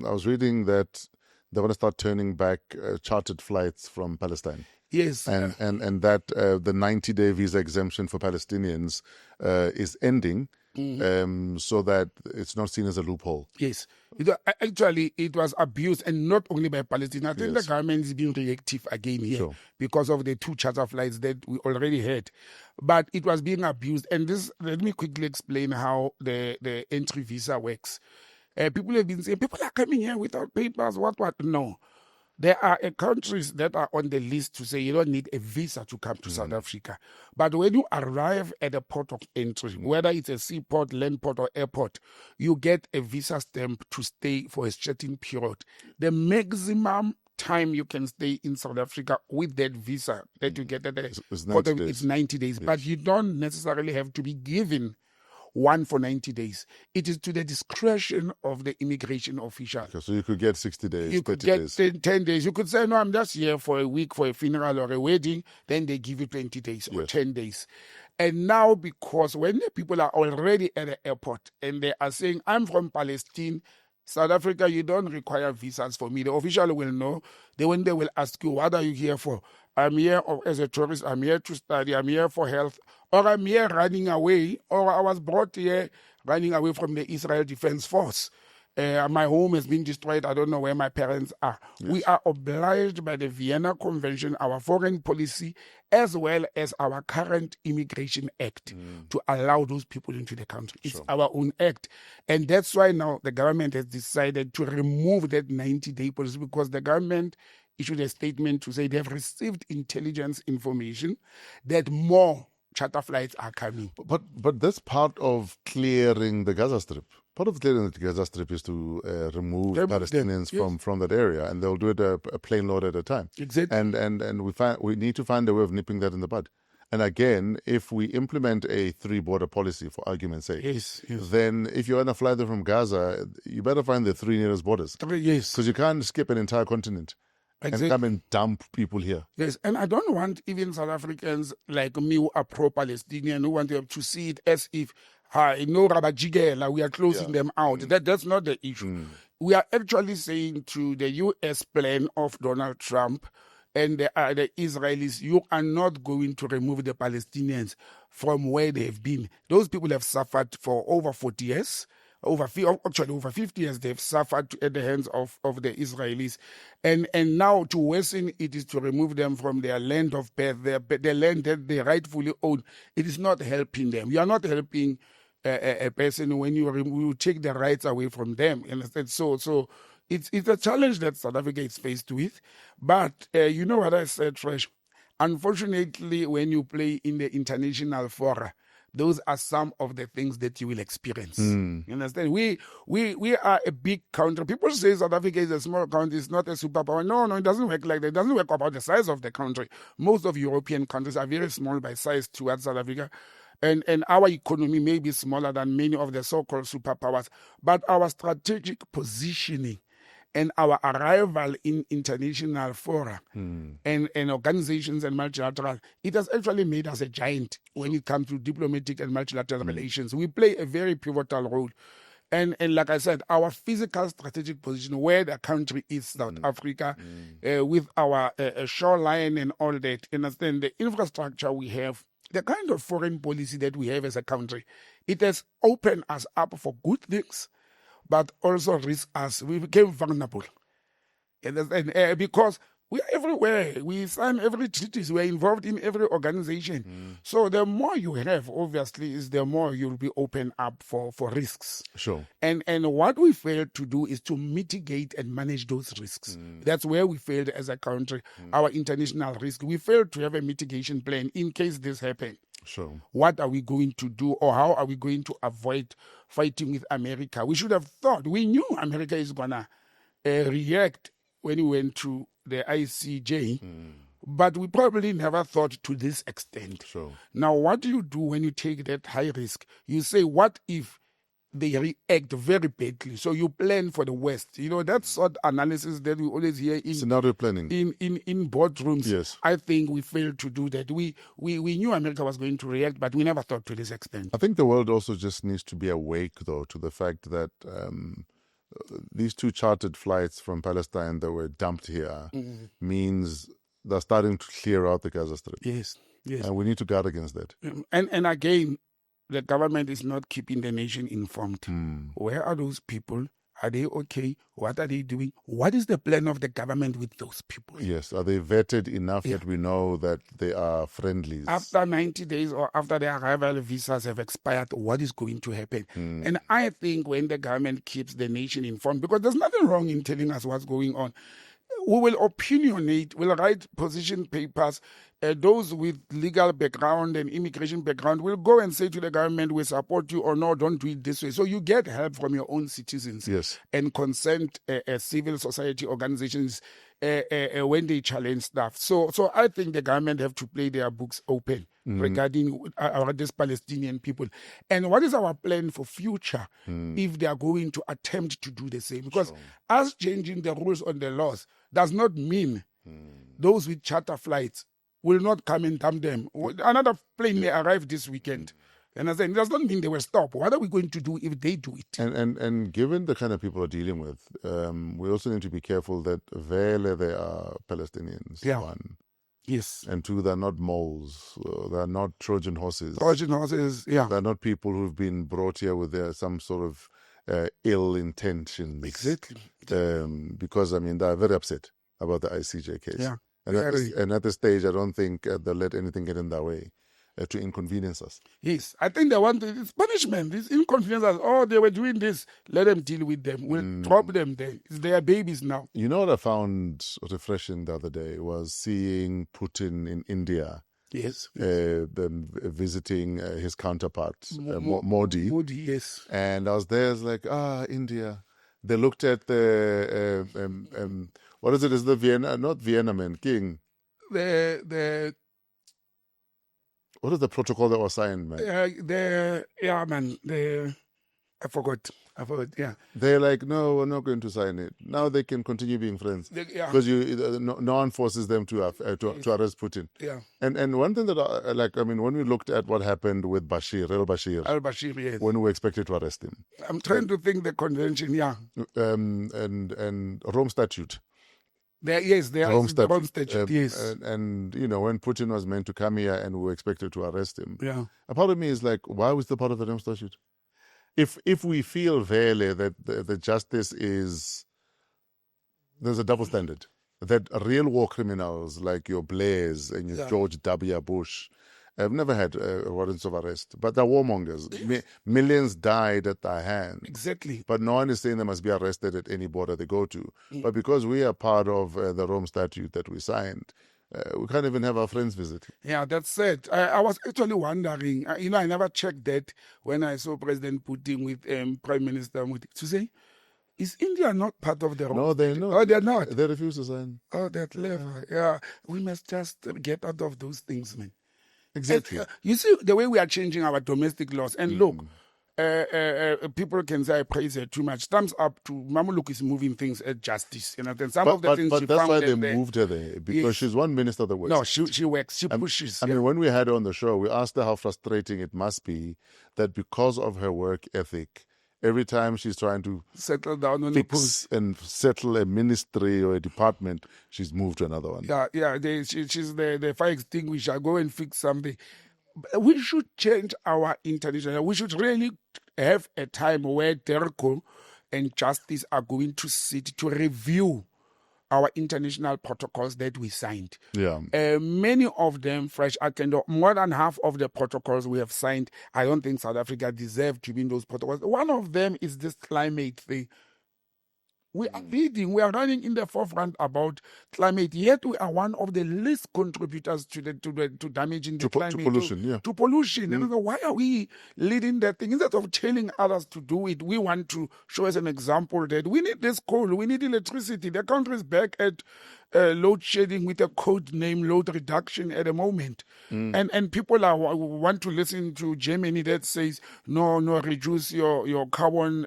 [SPEAKER 3] I was reading that they want to start turning back chartered flights from Palestine.
[SPEAKER 4] Yes.
[SPEAKER 3] And that the 90-day visa exemption for Palestinians is ending, so that it's not seen as a loophole.
[SPEAKER 4] Yes. Actually, it was abused, and not only by Palestine. I think the government is being reactive again here because of the 2 charter flights that we already had. But it was being abused. And let me quickly explain how the entry visa works. People have been saying, people are coming here without papers, what? No. There are countries that are on the list to say you don't need a visa to come to South Africa. But when you arrive at a port of entry, whether it's a seaport, land port, or airport, you get a visa stamp to stay for a certain period. The maximum time you can stay in South Africa with that visa that you get at the port of, it's 90 days. Yes. But you don't necessarily have to be given one for 90 days. It is to the discretion of the immigration official.
[SPEAKER 3] Okay, so you could get 60 days,
[SPEAKER 4] you
[SPEAKER 3] 30
[SPEAKER 4] could get
[SPEAKER 3] days.
[SPEAKER 4] 10 days. You could say, "No, I'm just here for a week for a funeral or a wedding." Then they give you 20 days or 10 days. And now, because when the people are already at the airport and they are saying, "I'm from Palestine, South Africa, you don't require visas for me," the official will know. When they will ask you, "What are you here for?" "I'm here as a tourist, I'm here to study, I'm here for health, or I'm here running away, or I was brought here running away from the Israel Defense Force. My home has been destroyed, I don't know where my parents are." Yes. We are obliged by the Vienna Convention, our foreign policy, as well as our current Immigration Act to allow those people into the country. It's our own act. And that's why now the government has decided to remove that 90-day policy, because the government issued a statement to say they have received intelligence information that more charter flights are coming.
[SPEAKER 3] But that's part of clearing the Gaza Strip. Part of clearing the Gaza Strip is to remove Palestinians from that area, and they'll do it a plane load at a time.
[SPEAKER 4] Exactly.
[SPEAKER 3] And we need to find a way of nipping that in the bud. And again, if we implement a 3-border policy, for argument's sake, then if you're going to fly them from Gaza, you better find the 3 nearest borders.
[SPEAKER 4] Yes.
[SPEAKER 3] Because you can't skip an entire continent. Exactly. And come and dump people here.
[SPEAKER 4] Yes, and I don't want even South Africans like me who are pro-Palestinian, who want to see it as if, we are closing them out. That's not the issue. We are actually saying to the U.S. plan of Donald Trump and the Israelis, you are not going to remove the Palestinians from where they have been. Those people have suffered for over 40 years. Over 50 years, they've suffered at the hands of the Israelis. And now to worsen it is to remove them from their land of birth, their land that they rightfully own. It is not helping them. You are not helping a person when you take their rights away from them. Understand? So it's a challenge that South Africa is faced with. But you know what I said, Fresh? Unfortunately, when you play in the international fora, those are some of the things that you will experience. You understand? We are a big country. People say South Africa is a small country, it's not a superpower. No, it doesn't work like that. It doesn't work about the size of the country. Most of European countries are very small by size towards South Africa. And our economy may be smaller than many of the so-called superpowers. But our strategic positioning and our arrival in international fora and organizations and multilateral, it has actually made us a giant when it comes to diplomatic and multilateral relations. We play a very pivotal role. And like I said, our physical strategic position, where the country is, South Africa, with our shoreline and all that, understand the infrastructure we have, the kind of foreign policy that we have as a country, it has opened us up for good things, but also risk us. We became vulnerable. And because we are everywhere. We sign every treaties. We are involved in every organization. So the more you have, obviously, is the more you'll be open up for risks.
[SPEAKER 3] Sure.
[SPEAKER 4] And what we failed to do is to mitigate and manage those risks. That's where we failed as a country. Our international risk. We failed to have a mitigation plan in case this happens.
[SPEAKER 3] Sure.
[SPEAKER 4] What are we going to do, or how are we going to avoid fighting with America? We should have thought. We knew America is gonna react when we went to the ICJ, but we probably never thought to this extent.
[SPEAKER 3] Sure.
[SPEAKER 4] Now, what do you do when you take that high risk? You say, what if they react very badly? So you plan for the worst. You know, that sort of analysis that we always hear in
[SPEAKER 3] scenario planning
[SPEAKER 4] in boardrooms.
[SPEAKER 3] Yes.
[SPEAKER 4] I think we failed to do that. We knew America was going to react, but we never thought to this extent.
[SPEAKER 3] I think the world also just needs to be awake, though, to the fact that these 2 chartered flights from Palestine that were dumped here means they're starting to clear out the Gaza Strip.
[SPEAKER 4] Yes, yes.
[SPEAKER 3] And we need to guard against that.
[SPEAKER 4] And again, the government is not keeping the nation informed. Where are those people? Are they okay? What are they doing? What is the plan of the government with those people?
[SPEAKER 3] Yes. Are they vetted enough that we know that they are friendlies?
[SPEAKER 4] After 90 days or after their arrival visas have expired, what is going to happen? And I think when the government keeps the nation informed, because there's nothing wrong in telling us what's going on, we will opinionate, we'll write position papers. Those with legal background and immigration background will go and say to the government, we support you, or no, don't do it this way. So you get help from your own citizens.
[SPEAKER 3] Yes.
[SPEAKER 4] And consent civil society organizations when they challenge stuff. So I think the government have to play their books open regarding these Palestinian people. And what is our plan for future if they are going to attempt to do the same? Because us changing the rules on the laws does not mean those with charter flights will not come and dump them. Another plane may arrive this weekend. And I said, it does not mean they will stop. What are we going to do if they do it?
[SPEAKER 3] And given the kind of people we're dealing with, we also need to be careful that vele they are Palestinians.
[SPEAKER 4] Yeah.
[SPEAKER 3] 1.
[SPEAKER 4] Yes.
[SPEAKER 3] And 2, they're not moles. They're not Trojan horses.
[SPEAKER 4] Trojan horses, yeah.
[SPEAKER 3] They're not people who've been brought here with some sort of ill intentions.
[SPEAKER 4] Exactly.
[SPEAKER 3] Because, I mean, they're very upset about the ICJ case.
[SPEAKER 4] Yeah.
[SPEAKER 3] And at this stage, I don't think they'll let anything get in their way to inconvenience us.
[SPEAKER 4] Yes, I think they want it's punishment. It's inconvenience us. Oh, they were doing this. Let them deal with them. We'll drop them there. It's their babies now.
[SPEAKER 3] You know what I found refreshing the other day was seeing Putin in India.
[SPEAKER 4] Yes.
[SPEAKER 3] Visiting his counterpart, Modi.
[SPEAKER 4] Modi, yes.
[SPEAKER 3] And I was there, I was like, India. They looked at the, what is it? Is the Vienna, not Vienna man, King. What is the protocol that was signed, man?
[SPEAKER 4] I forgot, yeah.
[SPEAKER 3] They're like, no, we're not going to sign it. Now they can continue being friends. Because no one forces them to arrest Putin.
[SPEAKER 4] Yeah.
[SPEAKER 3] And one thing that, when we looked at what happened with al-Bashir,
[SPEAKER 4] yes.
[SPEAKER 3] when we were expected to arrest him.
[SPEAKER 4] I'm trying to think the convention, yeah.
[SPEAKER 3] And Rome Statute.
[SPEAKER 4] Rome Statute, yes.
[SPEAKER 3] And when Putin was meant to come here and we were expected to arrest him,
[SPEAKER 4] yeah.
[SPEAKER 3] A part of me is like, why was the part of the Rome Statute? If we feel really that the justice is, there's a double standard, that real war criminals like your Blairs and your George W. Bush have never had warrants of arrest, but they're warmongers. Millions died at their hands.
[SPEAKER 4] Exactly.
[SPEAKER 3] But no one is saying they must be arrested at any border they go to. But because we are part of the Rome Statute that we signed, we can't even have our friends visit.
[SPEAKER 4] Yeah, that's it. I was actually wondering, I never checked that when I saw President Putin with Prime Minister Modi to say, is India not part of the Rome?
[SPEAKER 3] No, they're not.
[SPEAKER 4] Oh, they're not?
[SPEAKER 3] They refuse to sign.
[SPEAKER 4] Oh, that clever. Yeah, we must just get out of those things, man.
[SPEAKER 3] Exactly.
[SPEAKER 4] And, you see the way we are changing our domestic laws. And look, people can say I praise her too much. Thumbs up to Mamuluk is moving things at justice. But
[SPEAKER 3] that's why they moved her there, because she's one minister that works.
[SPEAKER 4] No, she works. She pushes.
[SPEAKER 3] I mean, when we had her on the show, we asked her how frustrating it must be that because of her work ethic, every time she's trying to
[SPEAKER 4] settle down on
[SPEAKER 3] fix and settle a ministry or a department, she's moved to another one.
[SPEAKER 4] Yeah. She's the fire extinguisher. Go and fix something. we should change our international. We should really have a time where DERCO and Justice are going to sit to review our international protocols that we signed.
[SPEAKER 3] Yeah.
[SPEAKER 4] Many of them, fresh agenda, more than half of the protocols we have signed, I don't think South Africa deserves to be in those protocols. One of them is this climate thing. We are leading, we are running in the forefront about climate, yet we are one of the least contributors to damaging the climate.
[SPEAKER 3] To pollution,
[SPEAKER 4] To pollution. And so why are we leading that thing? Instead of telling others to do it, we want to show as an example that we need this coal, we need electricity. The country is back at load shedding with a code name load reduction at the moment. And people want to listen to Germany that says, no, reduce your carbon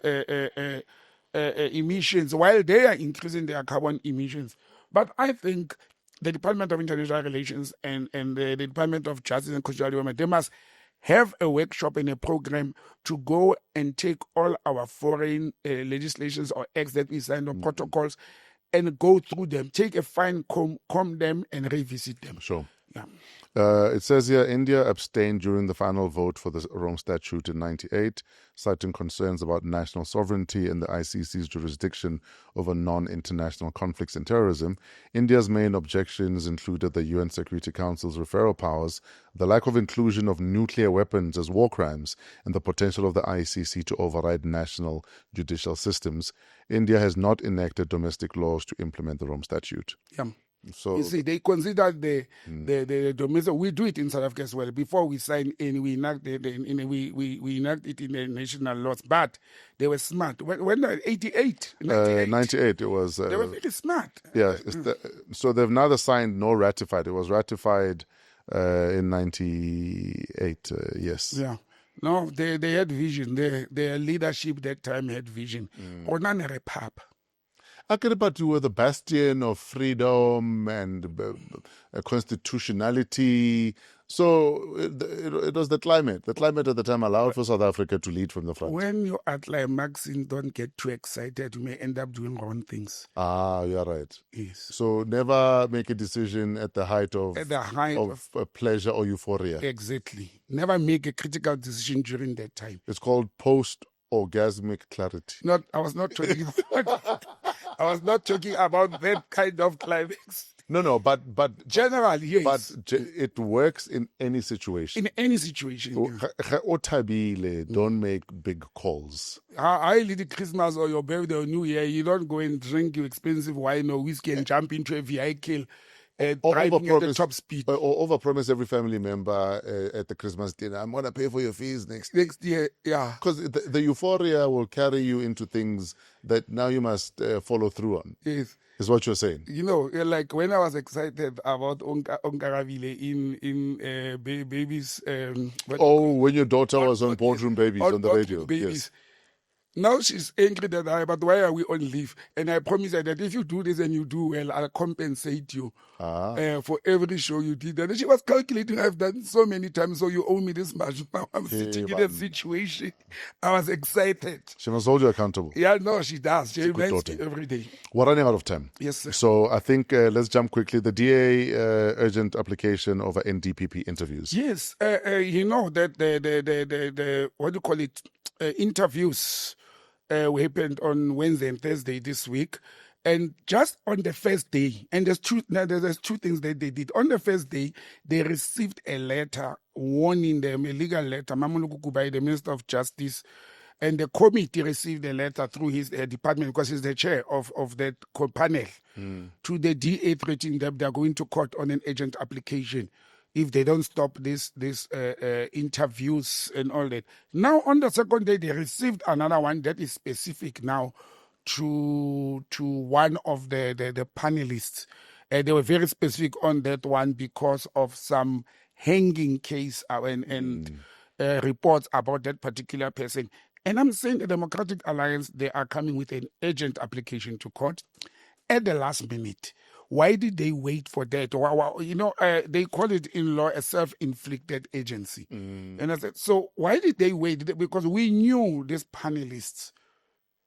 [SPEAKER 4] emissions, while they are increasing their carbon emissions. But I think the Department of International Relations and the Department of Justice and Constitutional Development, they must have a workshop and a program to go and take all our foreign legislations or acts that we signed or protocols and go through them, take a fine comb them and revisit them.
[SPEAKER 3] Sure.
[SPEAKER 4] Yeah.
[SPEAKER 3] It says here, India abstained during the final vote for the Rome Statute in 1998, citing concerns about national sovereignty and the ICC's jurisdiction over non-international conflicts and terrorism. India's main objections included the UN Security Council's referral powers, the lack of inclusion of nuclear weapons as war crimes, and the potential of the ICC to override national judicial systems. India has not enacted domestic laws to implement the Rome Statute.
[SPEAKER 4] Yeah.
[SPEAKER 3] So,
[SPEAKER 4] you see, they consider the domestic. We do it in South Africa as well. Before we sign in, we enact it in the national laws. But they were smart. When 98,
[SPEAKER 3] 98, it was.
[SPEAKER 4] They were very smart.
[SPEAKER 3] Yeah. So they've neither signed nor ratified. It was ratified in 98. Yes.
[SPEAKER 4] Yeah. No, they had vision. Their leadership that time had vision.
[SPEAKER 3] But you were the bastion of freedom and constitutionality. So it was the climate. The climate at the time allowed for South Africa to lead from the front.
[SPEAKER 4] When you are climaxing, don't get too excited. You may end up doing wrong things.
[SPEAKER 3] You're right.
[SPEAKER 4] Yes.
[SPEAKER 3] So never make a decision at the height of pleasure or euphoria.
[SPEAKER 4] Exactly. Never make a critical decision during that time.
[SPEAKER 3] It's called post-orgasmic clarity.
[SPEAKER 4] I was not talking about that kind of climax.
[SPEAKER 3] No, but
[SPEAKER 4] generally, yes.
[SPEAKER 3] But it works in any situation.
[SPEAKER 4] In any situation.
[SPEAKER 3] Don't make big calls.
[SPEAKER 4] I lead Christmas or your birthday or New Year, you don't go and drink your expensive wine or whiskey and jump into a vehicle driving at the top speed.
[SPEAKER 3] Or overpromise every family member at the Christmas dinner, I'm going to pay for your fees next
[SPEAKER 4] year. Yeah.
[SPEAKER 3] Because the euphoria will carry you into things that now you must follow through on.
[SPEAKER 4] Yes.
[SPEAKER 3] Is what you're saying.
[SPEAKER 4] You know, like when I was excited about Onkaravile in Babies.
[SPEAKER 3] When your daughter was on Boardroom Babies on the radio.
[SPEAKER 4] Babies.
[SPEAKER 3] Yes.
[SPEAKER 4] Now she's angry that but why are we on leave? And I promise her that if you do this and you do well, I'll compensate you for every show you did. And she was calculating, I've done so many times, so you owe me this much. Now I'm sitting in a situation. I was excited.
[SPEAKER 3] She must hold you accountable.
[SPEAKER 4] Yeah, no, she does. She reminds me every day.
[SPEAKER 3] We're running out of time.
[SPEAKER 4] Yes, sir.
[SPEAKER 3] So I think let's jump quickly. The DA urgent application over Ndpp interviews.
[SPEAKER 4] Yes, you know that the what do you call it? Interviews happened on Wednesday and Thursday this week, and just on the first day, and there's two things that they did. On the first day, they received a letter warning them, a legal letter, Mamulukuku by the Minister of Justice, and the committee received a letter through his department because he's the chair of that panel to the DA threatening them they're going to court on an urgent application if they don't stop this interviews and all that. Now, on the second day, they received another one that is specific now to one of the panelists. They were very specific on that one because of some hanging case and reports about that particular person. And I'm saying the Democratic Alliance, they are coming with an urgent application to court at the last minute. Why did they wait for that? You know, they call it in law a self-inflicted agency. And I said, so why did they wait? Because we knew these panelists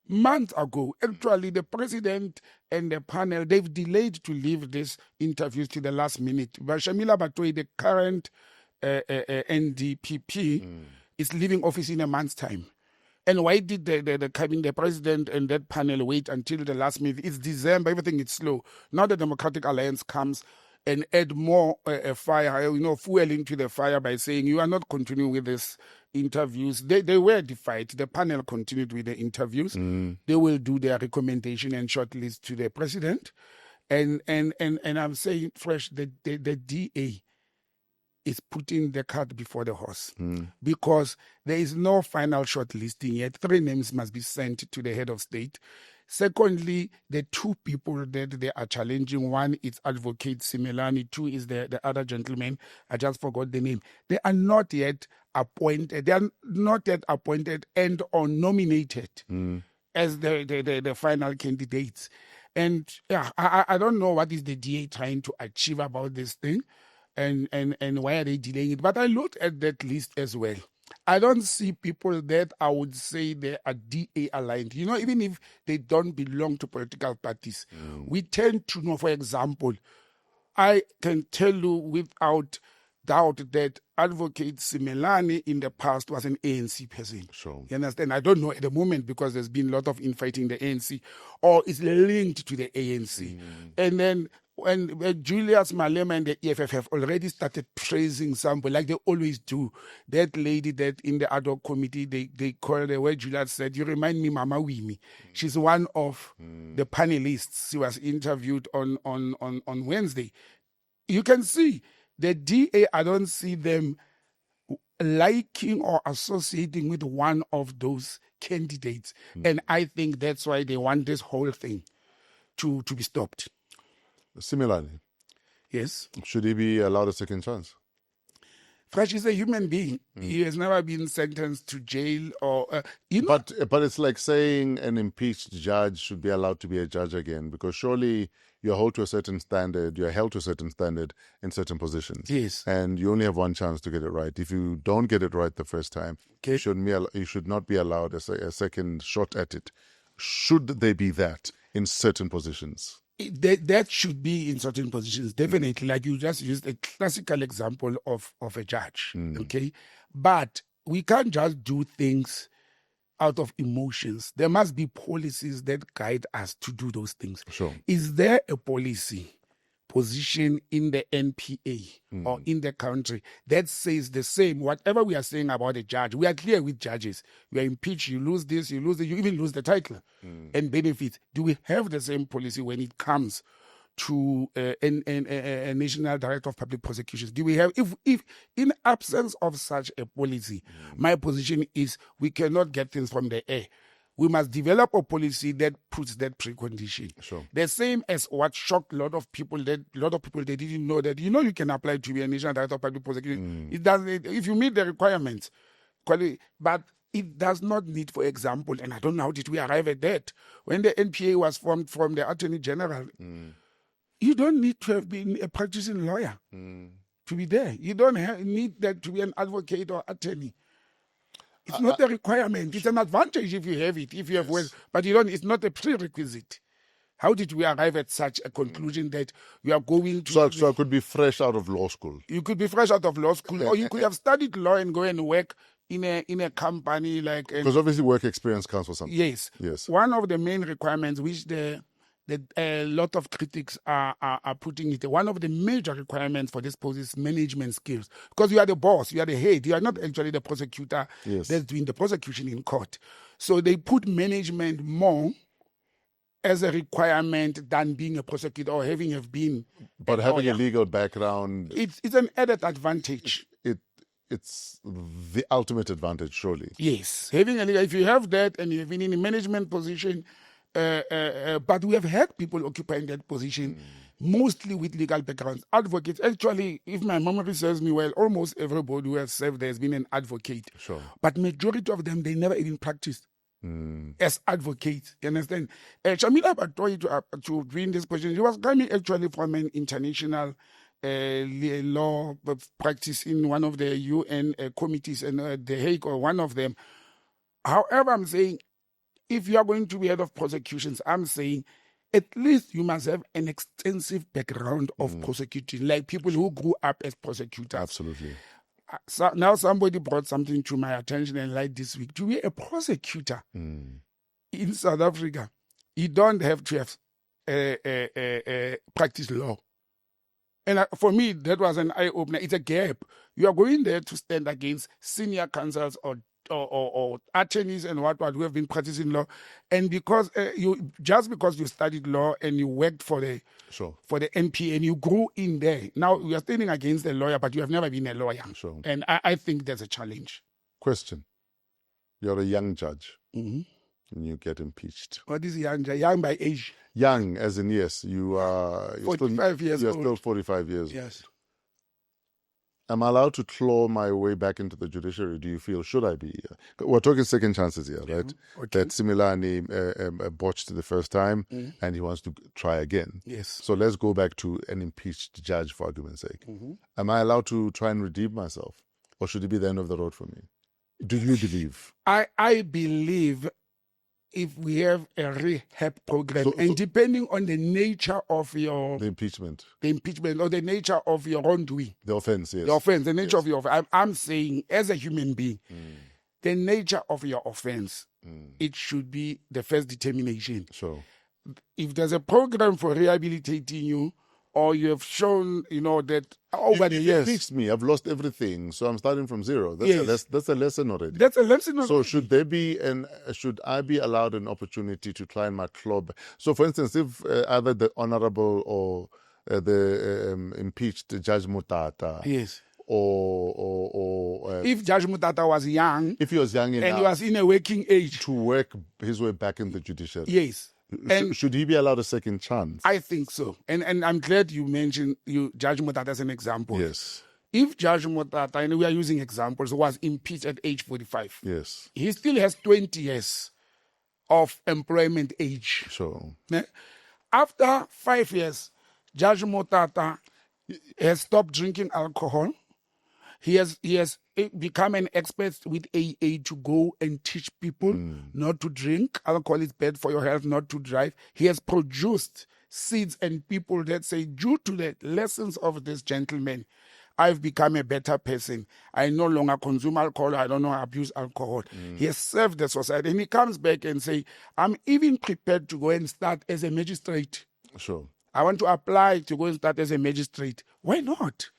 [SPEAKER 4] months ago. Actually, the president and the panel, they've delayed to leave these interviews to the last minute. But Shamila Batoyi, the current Ndpp is leaving office in a month's time. And why did the president and that panel wait until the last minute? It's December, everything is slow. Now the Democratic Alliance comes and add more fire, fuel into the fire by saying you are not continuing with these interviews. They were defied. The panel continued with the interviews. They will do their recommendation and shortlist to the president. And I'm saying, Fresh, the DA is putting the cart before the horse because there is no final shortlisting yet. 3 names must be sent to the head of state. Secondly, the 2 people that they are challenging, one is Advocate Simelane, 2 is the other gentleman, I just forgot the name. They are not yet appointed. They are not yet appointed and or nominated as the final candidates. And yeah, I don't know what is the DA trying to achieve about this thing. And why are they delaying it? But I looked at that list as well. I don't see people that I would say they are DA aligned. Even if they don't belong to political parties, we tend to know, for example, I can tell you without doubt that Advocate Simelane in the past was an ANC person.
[SPEAKER 3] Sure.
[SPEAKER 4] You understand? I don't know at the moment because there's been a lot of infighting in the ANC or is linked to the ANC. And then when Julius Malema and the EFF have already started praising somebody, like they always do, that lady that in the ad hoc committee, they called her, where Julius said, you remind me Mama Wimi. She's one of the panelists. She was interviewed on Wednesday. You can see the DA, I don't see them liking or associating with one of those candidates. And I think that's why they want this whole thing to be stopped.
[SPEAKER 3] Similarly,
[SPEAKER 4] yes.
[SPEAKER 3] Should he be allowed a second chance?
[SPEAKER 4] Fresh is a human being. He has never been sentenced to jail or
[SPEAKER 3] But it's like saying an impeached judge should be allowed to be a judge again, because surely you're held to a certain standard. You're held to a certain standard in certain positions.
[SPEAKER 4] Yes.
[SPEAKER 3] And you only have one chance to get it right. If you don't get it right the first time, you should not be allowed a second shot at it. Should there be that in certain positions?
[SPEAKER 4] That should be in certain positions, definitely. Like you just used a classical example of a judge, okay? But we can't just do things out of emotions. There must be policies that guide us to do those things.
[SPEAKER 3] Sure.
[SPEAKER 4] Is there a policy position in the NPA or in the country that says the same? Whatever we are saying about a judge, we are clear with judges. You are impeached, you lose this, you lose it, you even lose the title and benefits. Do we have the same policy when it comes to a national director of public prosecutions? Do we have, if in absence of such a policy, my position is we cannot get things from the air. We must develop a policy that puts that precondition.
[SPEAKER 3] Sure.
[SPEAKER 4] The same as what shocked a lot of people, they didn't know that, you can apply to be a national director of public prosecution. It does, if you meet the requirements, but it does not need, for example, and I don't know how did we arrive at that, when the NPA was formed from the Attorney General, you don't need to have been a practicing lawyer to be there. You don't need that to be an advocate or attorney. It's not a requirement. It's an advantage if you have it, if you have wealth, but you don't. It's not a prerequisite. How did we arrive at such a conclusion that you are going to...
[SPEAKER 3] So I could be fresh out of law school.
[SPEAKER 4] You could be fresh out of law school, or you could have studied law and go and work in a company like...
[SPEAKER 3] Because obviously work experience counts for something.
[SPEAKER 4] Yes. One of the main requirements which a lot of critics are putting it. One of the major requirements for this post is management skills. Because you are the boss, you are the head, you are not actually the prosecutor that's doing the prosecution in court. So they put management more as a requirement than being a prosecutor or having been.
[SPEAKER 3] But having a legal background...
[SPEAKER 4] It's an added advantage.
[SPEAKER 3] It's the ultimate advantage, surely.
[SPEAKER 4] Yes. If you have that and you've been in a management position... but we have had people occupying that position, mostly with legal backgrounds. Advocates, actually, if my memory serves me well, almost everybody who has served there has been an advocate.
[SPEAKER 3] Sure.
[SPEAKER 4] But majority of them, they never even practiced as advocates. You understand? Shamila Batoyi, to be in this position, he was coming actually from an international law practice in one of the UN committees in The Hague, or one of them. However, I'm saying, if you are going to be head of prosecutions, I'm saying at least you must have an extensive background of prosecuting, like people who grew up as prosecutors.
[SPEAKER 3] Absolutely.
[SPEAKER 4] now somebody brought something to my attention and like this week. To be a prosecutor in South Africa, you don't have to have practice law. And for me, that was an eye-opener. It's a gap. You are going there to stand against senior counsels or attorneys and what who have been practicing law, and because because you studied law and you worked for the NP and you grew in there, now you are standing against a lawyer, but you have never been a lawyer.
[SPEAKER 3] Sure.
[SPEAKER 4] And I think there's a challenge.
[SPEAKER 3] Question: you're a young judge,
[SPEAKER 4] Mm-hmm.
[SPEAKER 3] and you get impeached.
[SPEAKER 4] What is young? Young by age?
[SPEAKER 3] Young, as in yes, you are
[SPEAKER 4] 45 years
[SPEAKER 3] You're
[SPEAKER 4] old.
[SPEAKER 3] still 45 years.
[SPEAKER 4] Yes.
[SPEAKER 3] Am I allowed to claw my way back into the judiciary? Do you feel, should I be? We're talking second chances here, right?
[SPEAKER 4] Okay.
[SPEAKER 3] That Similani botched the first time and he wants to try again.
[SPEAKER 4] Yes.
[SPEAKER 3] So let's go back to an impeached judge for argument's sake.
[SPEAKER 4] Mm-hmm.
[SPEAKER 3] Am I allowed to try and redeem myself? Or should it be the end of the road for me? Do you believe?
[SPEAKER 4] I believe if we have a rehab program, and depending on the nature of
[SPEAKER 3] the impeachment
[SPEAKER 4] or the nature of your wrongdoing,
[SPEAKER 3] the offense, yes.
[SPEAKER 4] The offense, the nature of your offense. I'm saying, as a human being, the nature of your offense, it should be the first determination.
[SPEAKER 3] Sure.
[SPEAKER 4] If there's a program for rehabilitating you, or you have shown, that over the years.
[SPEAKER 3] It teaches me. I've lost everything, so I'm starting from zero. That's a lesson already.
[SPEAKER 4] That's a lesson already.
[SPEAKER 3] So should I be allowed an opportunity to try and my club? So, for instance, if either the honorable or the impeached Judge Mutata,
[SPEAKER 4] yes,
[SPEAKER 3] or
[SPEAKER 4] if Judge Mutata was young,
[SPEAKER 3] if he was young enough
[SPEAKER 4] and he was in a working age
[SPEAKER 3] to work his way back in the judiciary,
[SPEAKER 4] yes. And
[SPEAKER 3] should he be allowed a second chance?
[SPEAKER 4] I think so. And I'm glad you mentioned Judge Mutata as an example.
[SPEAKER 3] Yes.
[SPEAKER 4] If Judge Mutata, and we are using examples, was impeached at age 45,
[SPEAKER 3] yes,
[SPEAKER 4] he still has 20 years of employment age.
[SPEAKER 3] Sure.
[SPEAKER 4] After 5 years, Judge Mutata has stopped drinking alcohol. He has become an expert with AA to go and teach people not to drink. Alcohol is bad for your health, not to drive. He has produced seeds and people that say, due to the lessons of this gentleman, I've become a better person. I no longer consume alcohol. I don't abuse alcohol. He has served the society. And he comes back and say, I'm even prepared to go and start as a magistrate.
[SPEAKER 3] Sure.
[SPEAKER 4] I want to apply to go and start as a magistrate. Why not?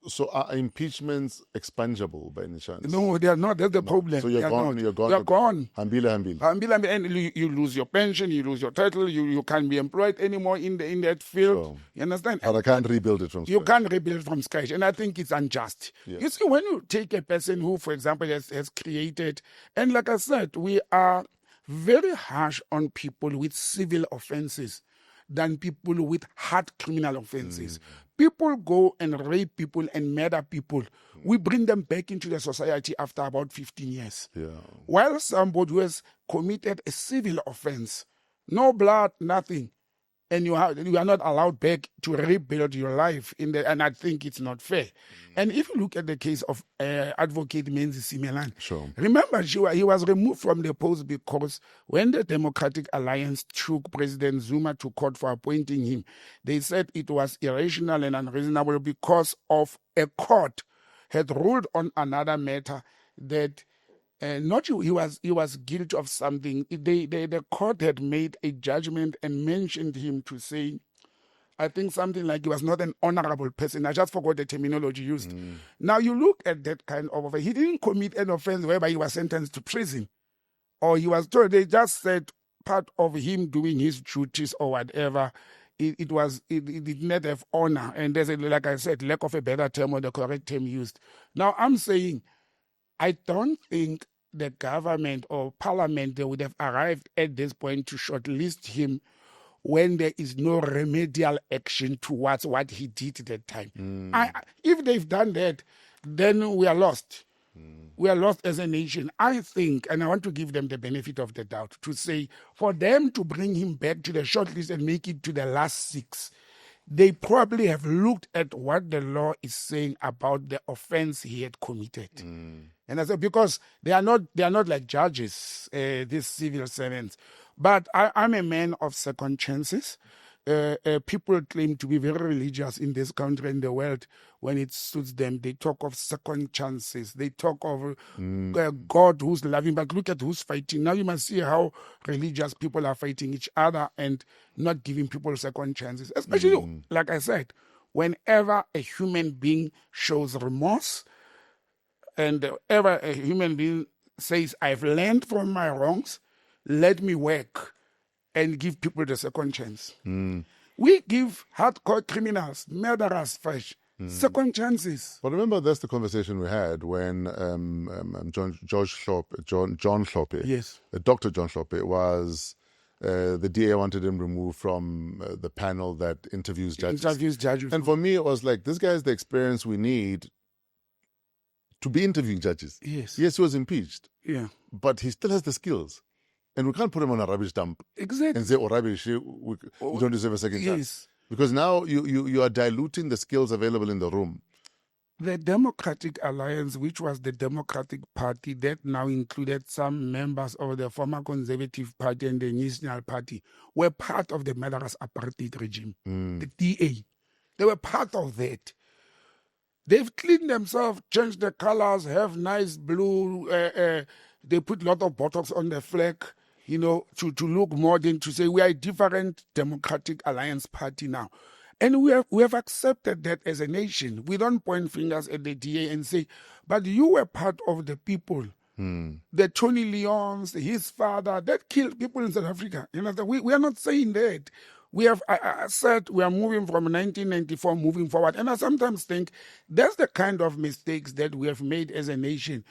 [SPEAKER 3] So are impeachments expungible by any chance?
[SPEAKER 4] No, they are not. That's the problem.
[SPEAKER 3] So you're gone.
[SPEAKER 4] You're gone.
[SPEAKER 3] Hambila.
[SPEAKER 4] And you lose your pension, you lose your title, you can't be employed anymore in that field.
[SPEAKER 3] Sure.
[SPEAKER 4] You understand?
[SPEAKER 3] But I can't rebuild it from scratch.
[SPEAKER 4] You can't rebuild from scratch. And I think it's unjust.
[SPEAKER 3] Yes.
[SPEAKER 4] You see, when you take a person who, for example, has created, and like I said, we are very harsh on people with civil offenses than people with hard criminal offenses. People go and rape people and murder people. We bring them back into the society after about 15 years.
[SPEAKER 3] Yeah.
[SPEAKER 4] While somebody who has committed a civil offense, no blood, nothing, and you are not allowed back to rebuild your life and I think it's not fair. And if you look at the case of Advocate Menzi Simelan,
[SPEAKER 3] Sure.
[SPEAKER 4] Remember he was removed from the post because when the Democratic Alliance took President Zuma to court for appointing him, they said it was irrational and unreasonable because of a court had ruled on another matter that he was guilty of something. The court had made a judgment and mentioned him to say, I think something like he was not an honorable person. I just forgot the terminology used. Now you look at that kind of offense. He didn't commit an offense whereby he was sentenced to prison, or he was told. They just said part of him doing his duties or whatever. It did not have honor, and there's like I said, lack of a better term or the correct term used. Now I'm saying, I don't think the government or parliament, they would have arrived at this point to shortlist him when there is no remedial action towards what he did at that time. If they've done that, then we are lost. We are lost as a nation. I think, and I want to give them the benefit of the doubt, to say for them to bring him back to the shortlist and make it to the last 6, they probably have looked at what the law is saying about the offense he had committed. And I said, because they are not like judges, these civil servants. But I'm a man of second chances. people claim to be very religious in this country and the world. When it suits them, they talk of second chances. They talk of God who's loving. But look at who's fighting. Now you must see how religious people are fighting each other and not giving people second chances. Especially, like I said, whenever a human being shows remorse and ever a human being says, I've learned from my wrongs, let me work and give people the second chance. We give hardcore criminals, murderers, second chances.
[SPEAKER 3] But remember, that's the conversation we had when John Hlophe,
[SPEAKER 4] Yes,
[SPEAKER 3] Dr. John Hlophe, was the DA wanted him removed from the panel that interviews judges. And for me, it was like, this guy has the experience we need to be interviewing judges.
[SPEAKER 4] Yes,
[SPEAKER 3] he was impeached.
[SPEAKER 4] Yeah,
[SPEAKER 3] but he still has the skills. And we can't put him on a rubbish dump.
[SPEAKER 4] Exactly.
[SPEAKER 3] And say, oh, rubbish, you don't deserve a second chance. Because now you are diluting the skills available in the room.
[SPEAKER 4] The Democratic Alliance, which was the Democratic Party that now included some members of the former Conservative Party and the National Party, were part of the murderous apartheid regime. The DA. They were part of that. They've cleaned themselves, changed the colors, have nice blue, they put a lot of botox on the flag, to look modern, to say we are a different Democratic Alliance Party now. And we have accepted that as a nation. We don't point fingers at the DA and say, but you were part of the people. The Tony Leons, his father, that killed people in South Africa. We are not saying that. We have said we are moving from 1994 moving forward. And I sometimes think that's the kind of mistakes that we have made as a nation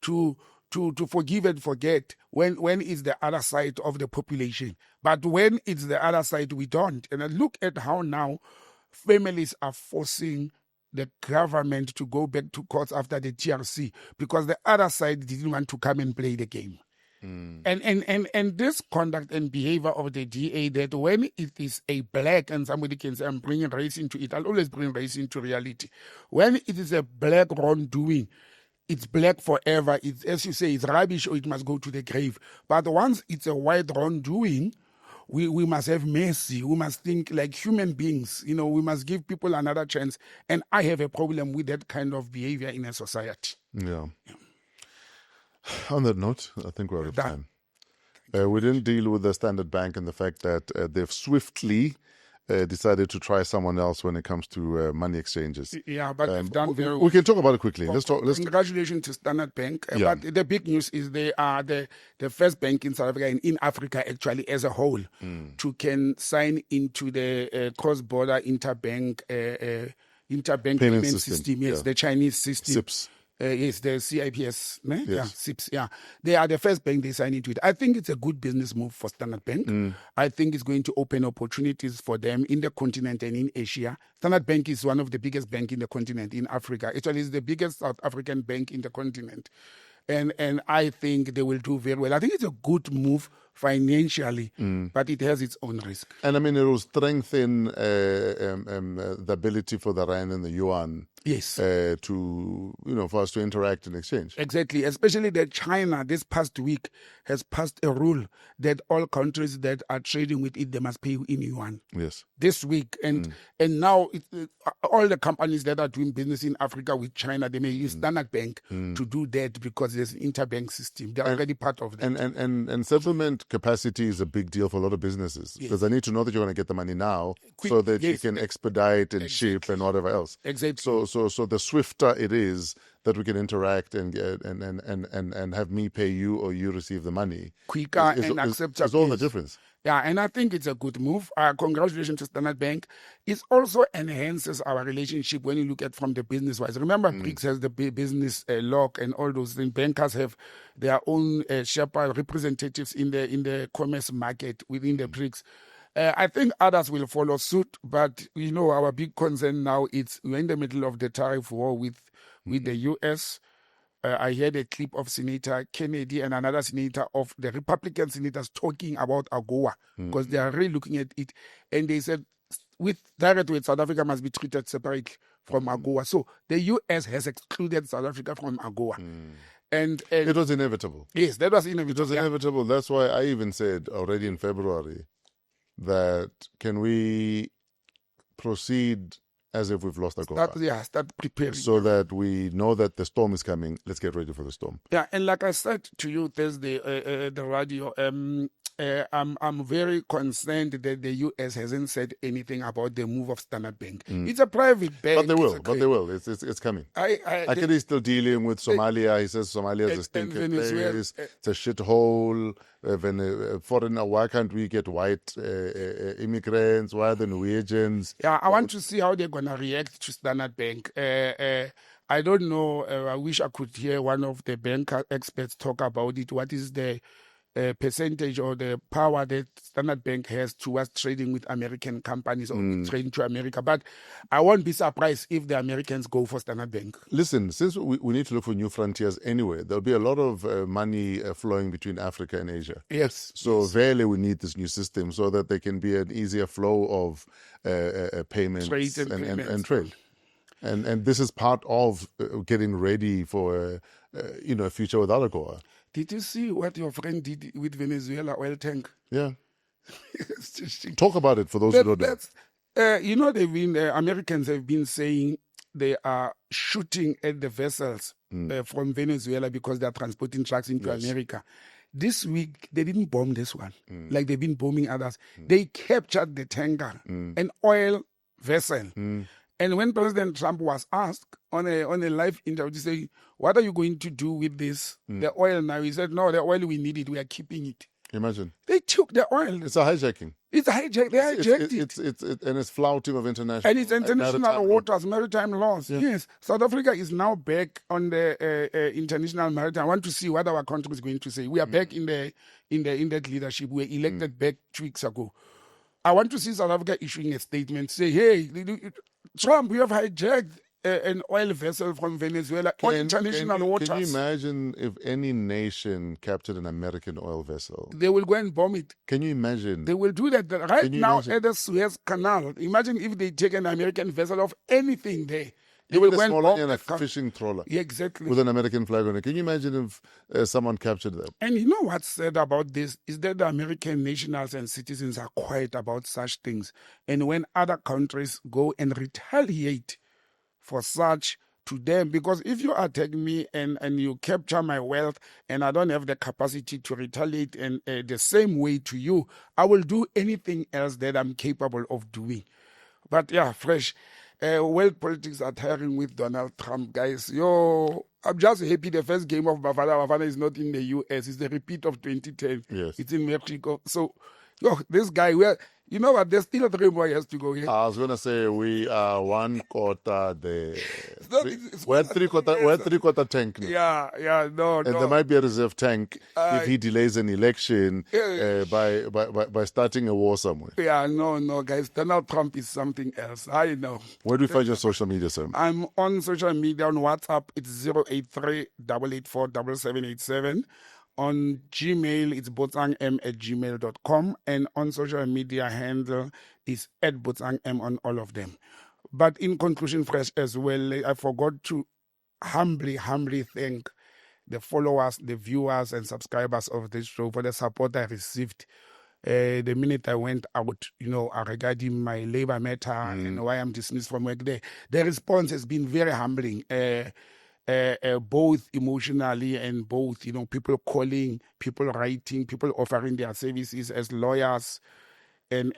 [SPEAKER 4] to forgive and forget when it's the other side of the population. But when it's the other side, we don't. And I look at how now families are forcing the government to go back to courts after the TRC because the other side didn't want to come and play the game. And this conduct and behavior of the DA, that when it is a black, and somebody can say, I'm bringing race into it, I'll always bring race into reality. When it is a black wrongdoing, it's black forever. It's, as you say, it's rubbish or it must go to the grave. But once it's a white wrongdoing, we must have mercy. We must think like human beings. We must give people another chance. And I have a problem with that kind of behavior in a society.
[SPEAKER 3] Yeah. On that note, I think we're out of time. We didn't deal with the Standard Bank and the fact that they've swiftly decided to try someone else when it comes to money exchanges.
[SPEAKER 4] Yeah, but they've done very well.
[SPEAKER 3] We can talk about it quickly.
[SPEAKER 4] Congratulations to Standard Bank. But the big news is they are the first bank in South Africa and in Africa actually as a whole to can sign into the cross-border interbank payment system. Yes, the Chinese system.
[SPEAKER 3] SIPS.
[SPEAKER 4] Yes, the CIPS,
[SPEAKER 3] Yes.
[SPEAKER 4] Yeah, SIPS, yeah. They are the first bank they sign into it. I think it's a good business move for Standard Bank. I think it's going to open opportunities for them in the continent and in Asia. Standard Bank is one of the biggest banks in the continent, in Africa. Actually, it's the biggest South African bank in the continent. And I think they will do very well. I think it's a good move financially, but it has its own risk.
[SPEAKER 3] And I mean, it will strengthen the ability for the rand and the yuan.
[SPEAKER 4] Yes.
[SPEAKER 3] For us to interact and exchange.
[SPEAKER 4] Exactly. Especially that China this past week has passed a rule that all countries that are trading with it, they must pay in yuan.
[SPEAKER 3] Yes.
[SPEAKER 4] This week. And now all the companies that are doing business in Africa with China, they may use Standard Bank to do that because there's an interbank system. They're already part of that.
[SPEAKER 3] And settlement capacity is a big deal for a lot of businesses because they need to know that you're going to get the money now so that you can expedite and ship and whatever else.
[SPEAKER 4] Exactly.
[SPEAKER 3] So the swifter it is that we can interact and have me pay you or you receive the money
[SPEAKER 4] quicker and acceptable.
[SPEAKER 3] It's all the difference.
[SPEAKER 4] Yeah, and I think it's a good move. Congratulations to Standard Bank. It also enhances our relationship when you look at from the business-wise. Remember, BRICS has the business lock and all those things. Bankers have their own Sherpa representatives in the commerce market within the BRICS. I think others will follow suit, but our big concern now is we're in the middle of the tariff war with the U.S. I heard a clip of Senator Kennedy and another senator of the Republican senators talking about AGOA because they are really looking at it. And they said, South Africa must be treated separately from AGOA. So the U.S. has excluded South Africa from AGOA. And
[SPEAKER 3] it was inevitable.
[SPEAKER 4] Yes, that was inevitable.
[SPEAKER 3] It was inevitable. That's why I even said already in February that can we proceed as if we've lost Agopa?
[SPEAKER 4] Start preparing.
[SPEAKER 3] So that we know that the storm is coming. Let's get ready for the storm.
[SPEAKER 4] Yeah, and like I said to you Thursday, the radio, I'm very concerned that the US hasn't said anything about the move of Standard Bank. It's a private bank.
[SPEAKER 3] But they will. It's coming. He's still dealing with Somalia. He says Somalia is a stinking place. It's a shithole. Why can't we get white immigrants? Why are the Norwegians?
[SPEAKER 4] Yeah, I want to see how they're going to react to Standard Bank. I don't know. I wish I could hear one of the bank experts talk about it. What is the percentage or the power that Standard Bank has towards trading with American companies or trading to America? But I won't be surprised if the Americans go for Standard Bank.
[SPEAKER 3] Listen, since we need to look for new frontiers anyway, there'll be a lot of money flowing between Africa and Asia.
[SPEAKER 4] Yes.
[SPEAKER 3] So really we need this new system so that there can be an easier flow of payments and trade. And this is part of getting ready for a future without Agoa.
[SPEAKER 4] Did you see what your friend did with Venezuela oil tank?
[SPEAKER 3] Yeah. Talk about it for those who don't know.
[SPEAKER 4] The Americans have been saying they are shooting at the vessels from Venezuela because they are transporting trucks into America. This week, they didn't bomb this one like they've been bombing others. They captured the tanker, an oil vessel. And when President Trump was asked on a live interview to say, what are you going to do with this, the oil now? He said, no, the oil, we need it. We are keeping it.
[SPEAKER 3] Imagine.
[SPEAKER 4] They took the oil.
[SPEAKER 3] It's a hijacking.
[SPEAKER 4] It's a hijack. They hijacked it.
[SPEAKER 3] And it's flouting of international.
[SPEAKER 4] And it's international waters, maritime laws. Yeah. Yes. South Africa is now back on the international maritime. I want to see what our country is going to say. We are back in that leadership. We were elected back 2 weeks ago. I want to see South Africa issuing a statement, say, hey, Trump, we have hijacked an oil vessel from Venezuela on international waters.
[SPEAKER 3] Can you imagine if any nation captured an American oil vessel?
[SPEAKER 4] They will go and bomb it.
[SPEAKER 3] Can you imagine?
[SPEAKER 4] They will do that right now at the Suez Canal. Imagine if they take an American vessel of anything there. They will go and bomb
[SPEAKER 3] a fishing trawler.
[SPEAKER 4] Yeah, exactly.
[SPEAKER 3] With an American flag on it. Can you imagine if someone captured that?
[SPEAKER 4] And you know what's said about this is that the American nationals and citizens are quiet about such things. And when other countries go and retaliate for such to them, because if you attack me and you capture my wealth and I don't have the capacity to retaliate in the same way to you, I will do anything else that I'm capable of doing. But yeah, fresh. World politics are tiring with Donald Trump, guys. I'm just happy the first game of Bafana is not in the US. It's the repeat of 2010.
[SPEAKER 3] Yes.
[SPEAKER 4] It's in Mexico. So, this guy, you know what? There's still 3 more years to go here.
[SPEAKER 3] I was going to say we are 1 quarter there. We're 3/4 tank now.
[SPEAKER 4] No.
[SPEAKER 3] And there might be a reserve tank if he delays an election by starting a war somewhere.
[SPEAKER 4] Yeah, no, guys. Donald Trump is something else. I know.
[SPEAKER 3] Where do we find your social media, sir?
[SPEAKER 4] I'm on social media on WhatsApp. It's 083-884-7787. On Gmail, it's botsangm@gmail.com. And on social media handle is @botsangm on all of them. But in conclusion, fresh as well, I forgot to humbly thank the followers, the viewers and subscribers of this show for the support I received. The minute I went out, regarding my labor matter and why I'm dismissed from work there, the response has been very humbling. Both emotionally and both, people calling, people writing, people offering their services as lawyers and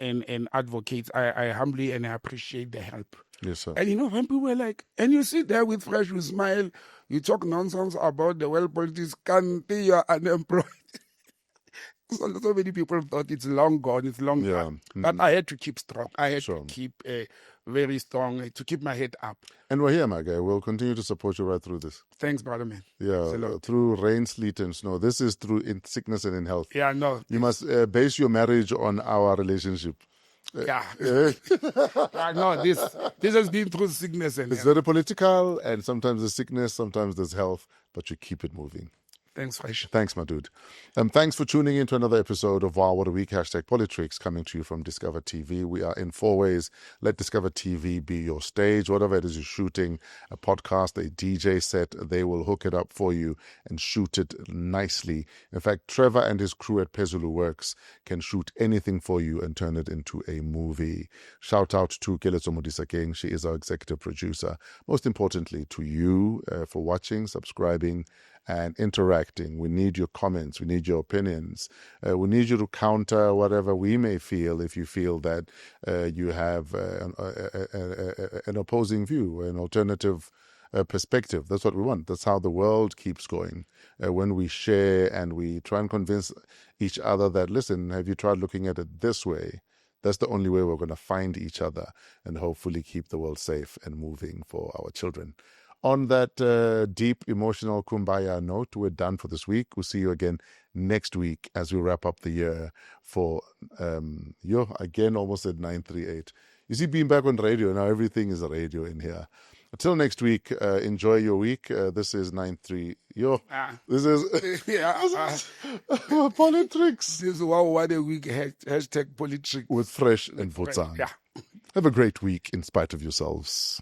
[SPEAKER 4] advocates. I humbly and I appreciate the help.
[SPEAKER 3] Yes, sir.
[SPEAKER 4] And when people were like, and you sit there with Fresh, you smile, you talk nonsense about the world politics, you are unemployed. So many people thought it's long gone, it's long gone. But I had to keep strong. I had to keep very strong, to keep my head up.
[SPEAKER 3] And we're here, my guy. We'll continue to support you right through this.
[SPEAKER 4] Thanks, brother, man.
[SPEAKER 3] Yeah, through rain, sleet, and snow. This is through in sickness and in health.
[SPEAKER 4] Yeah, no.
[SPEAKER 3] You must base your marriage on our relationship.
[SPEAKER 4] Yeah. No, this has been through sickness and
[SPEAKER 3] health. It's very political, and sometimes there's sickness, sometimes there's health, but you keep it moving.
[SPEAKER 4] Thanks, Fresh.
[SPEAKER 3] Thanks, my dude. Thanks for tuning in to another episode of WAW What a Week, hashtag Politricks, coming to you from Discover TV. We are in 4 ways. Let Discover TV be your stage. Whatever it is you're shooting, a podcast, a DJ set, they will hook it up for you and shoot it nicely. In fact, Trevor and his crew at Pezulu Works can shoot anything for you and turn it into a movie. Shout out to Keletso Modisa King. She is our executive producer. Most importantly, to you for watching, subscribing, and interacting. We need your comments. We need your opinions. We need you to counter whatever we may feel if you feel that you have an opposing view, an alternative perspective. That's what we want. That's how the world keeps going. When we share and we try and convince each other that, listen, have you tried looking at it this way? That's the only way we're going to find each other and hopefully keep the world safe and moving for our children. On that deep, emotional kumbaya note, we're done for this week. We'll see you again next week as we wrap up the year for, again, almost at 938. You see, being back on radio, now everything is a radio in here. Until next week, enjoy your week. This is 93. This is Politricks.
[SPEAKER 4] This is what a week hashtag Politricks.
[SPEAKER 3] With Fresh and Votsang.
[SPEAKER 4] Yeah.
[SPEAKER 3] Have a great week in spite of yourselves.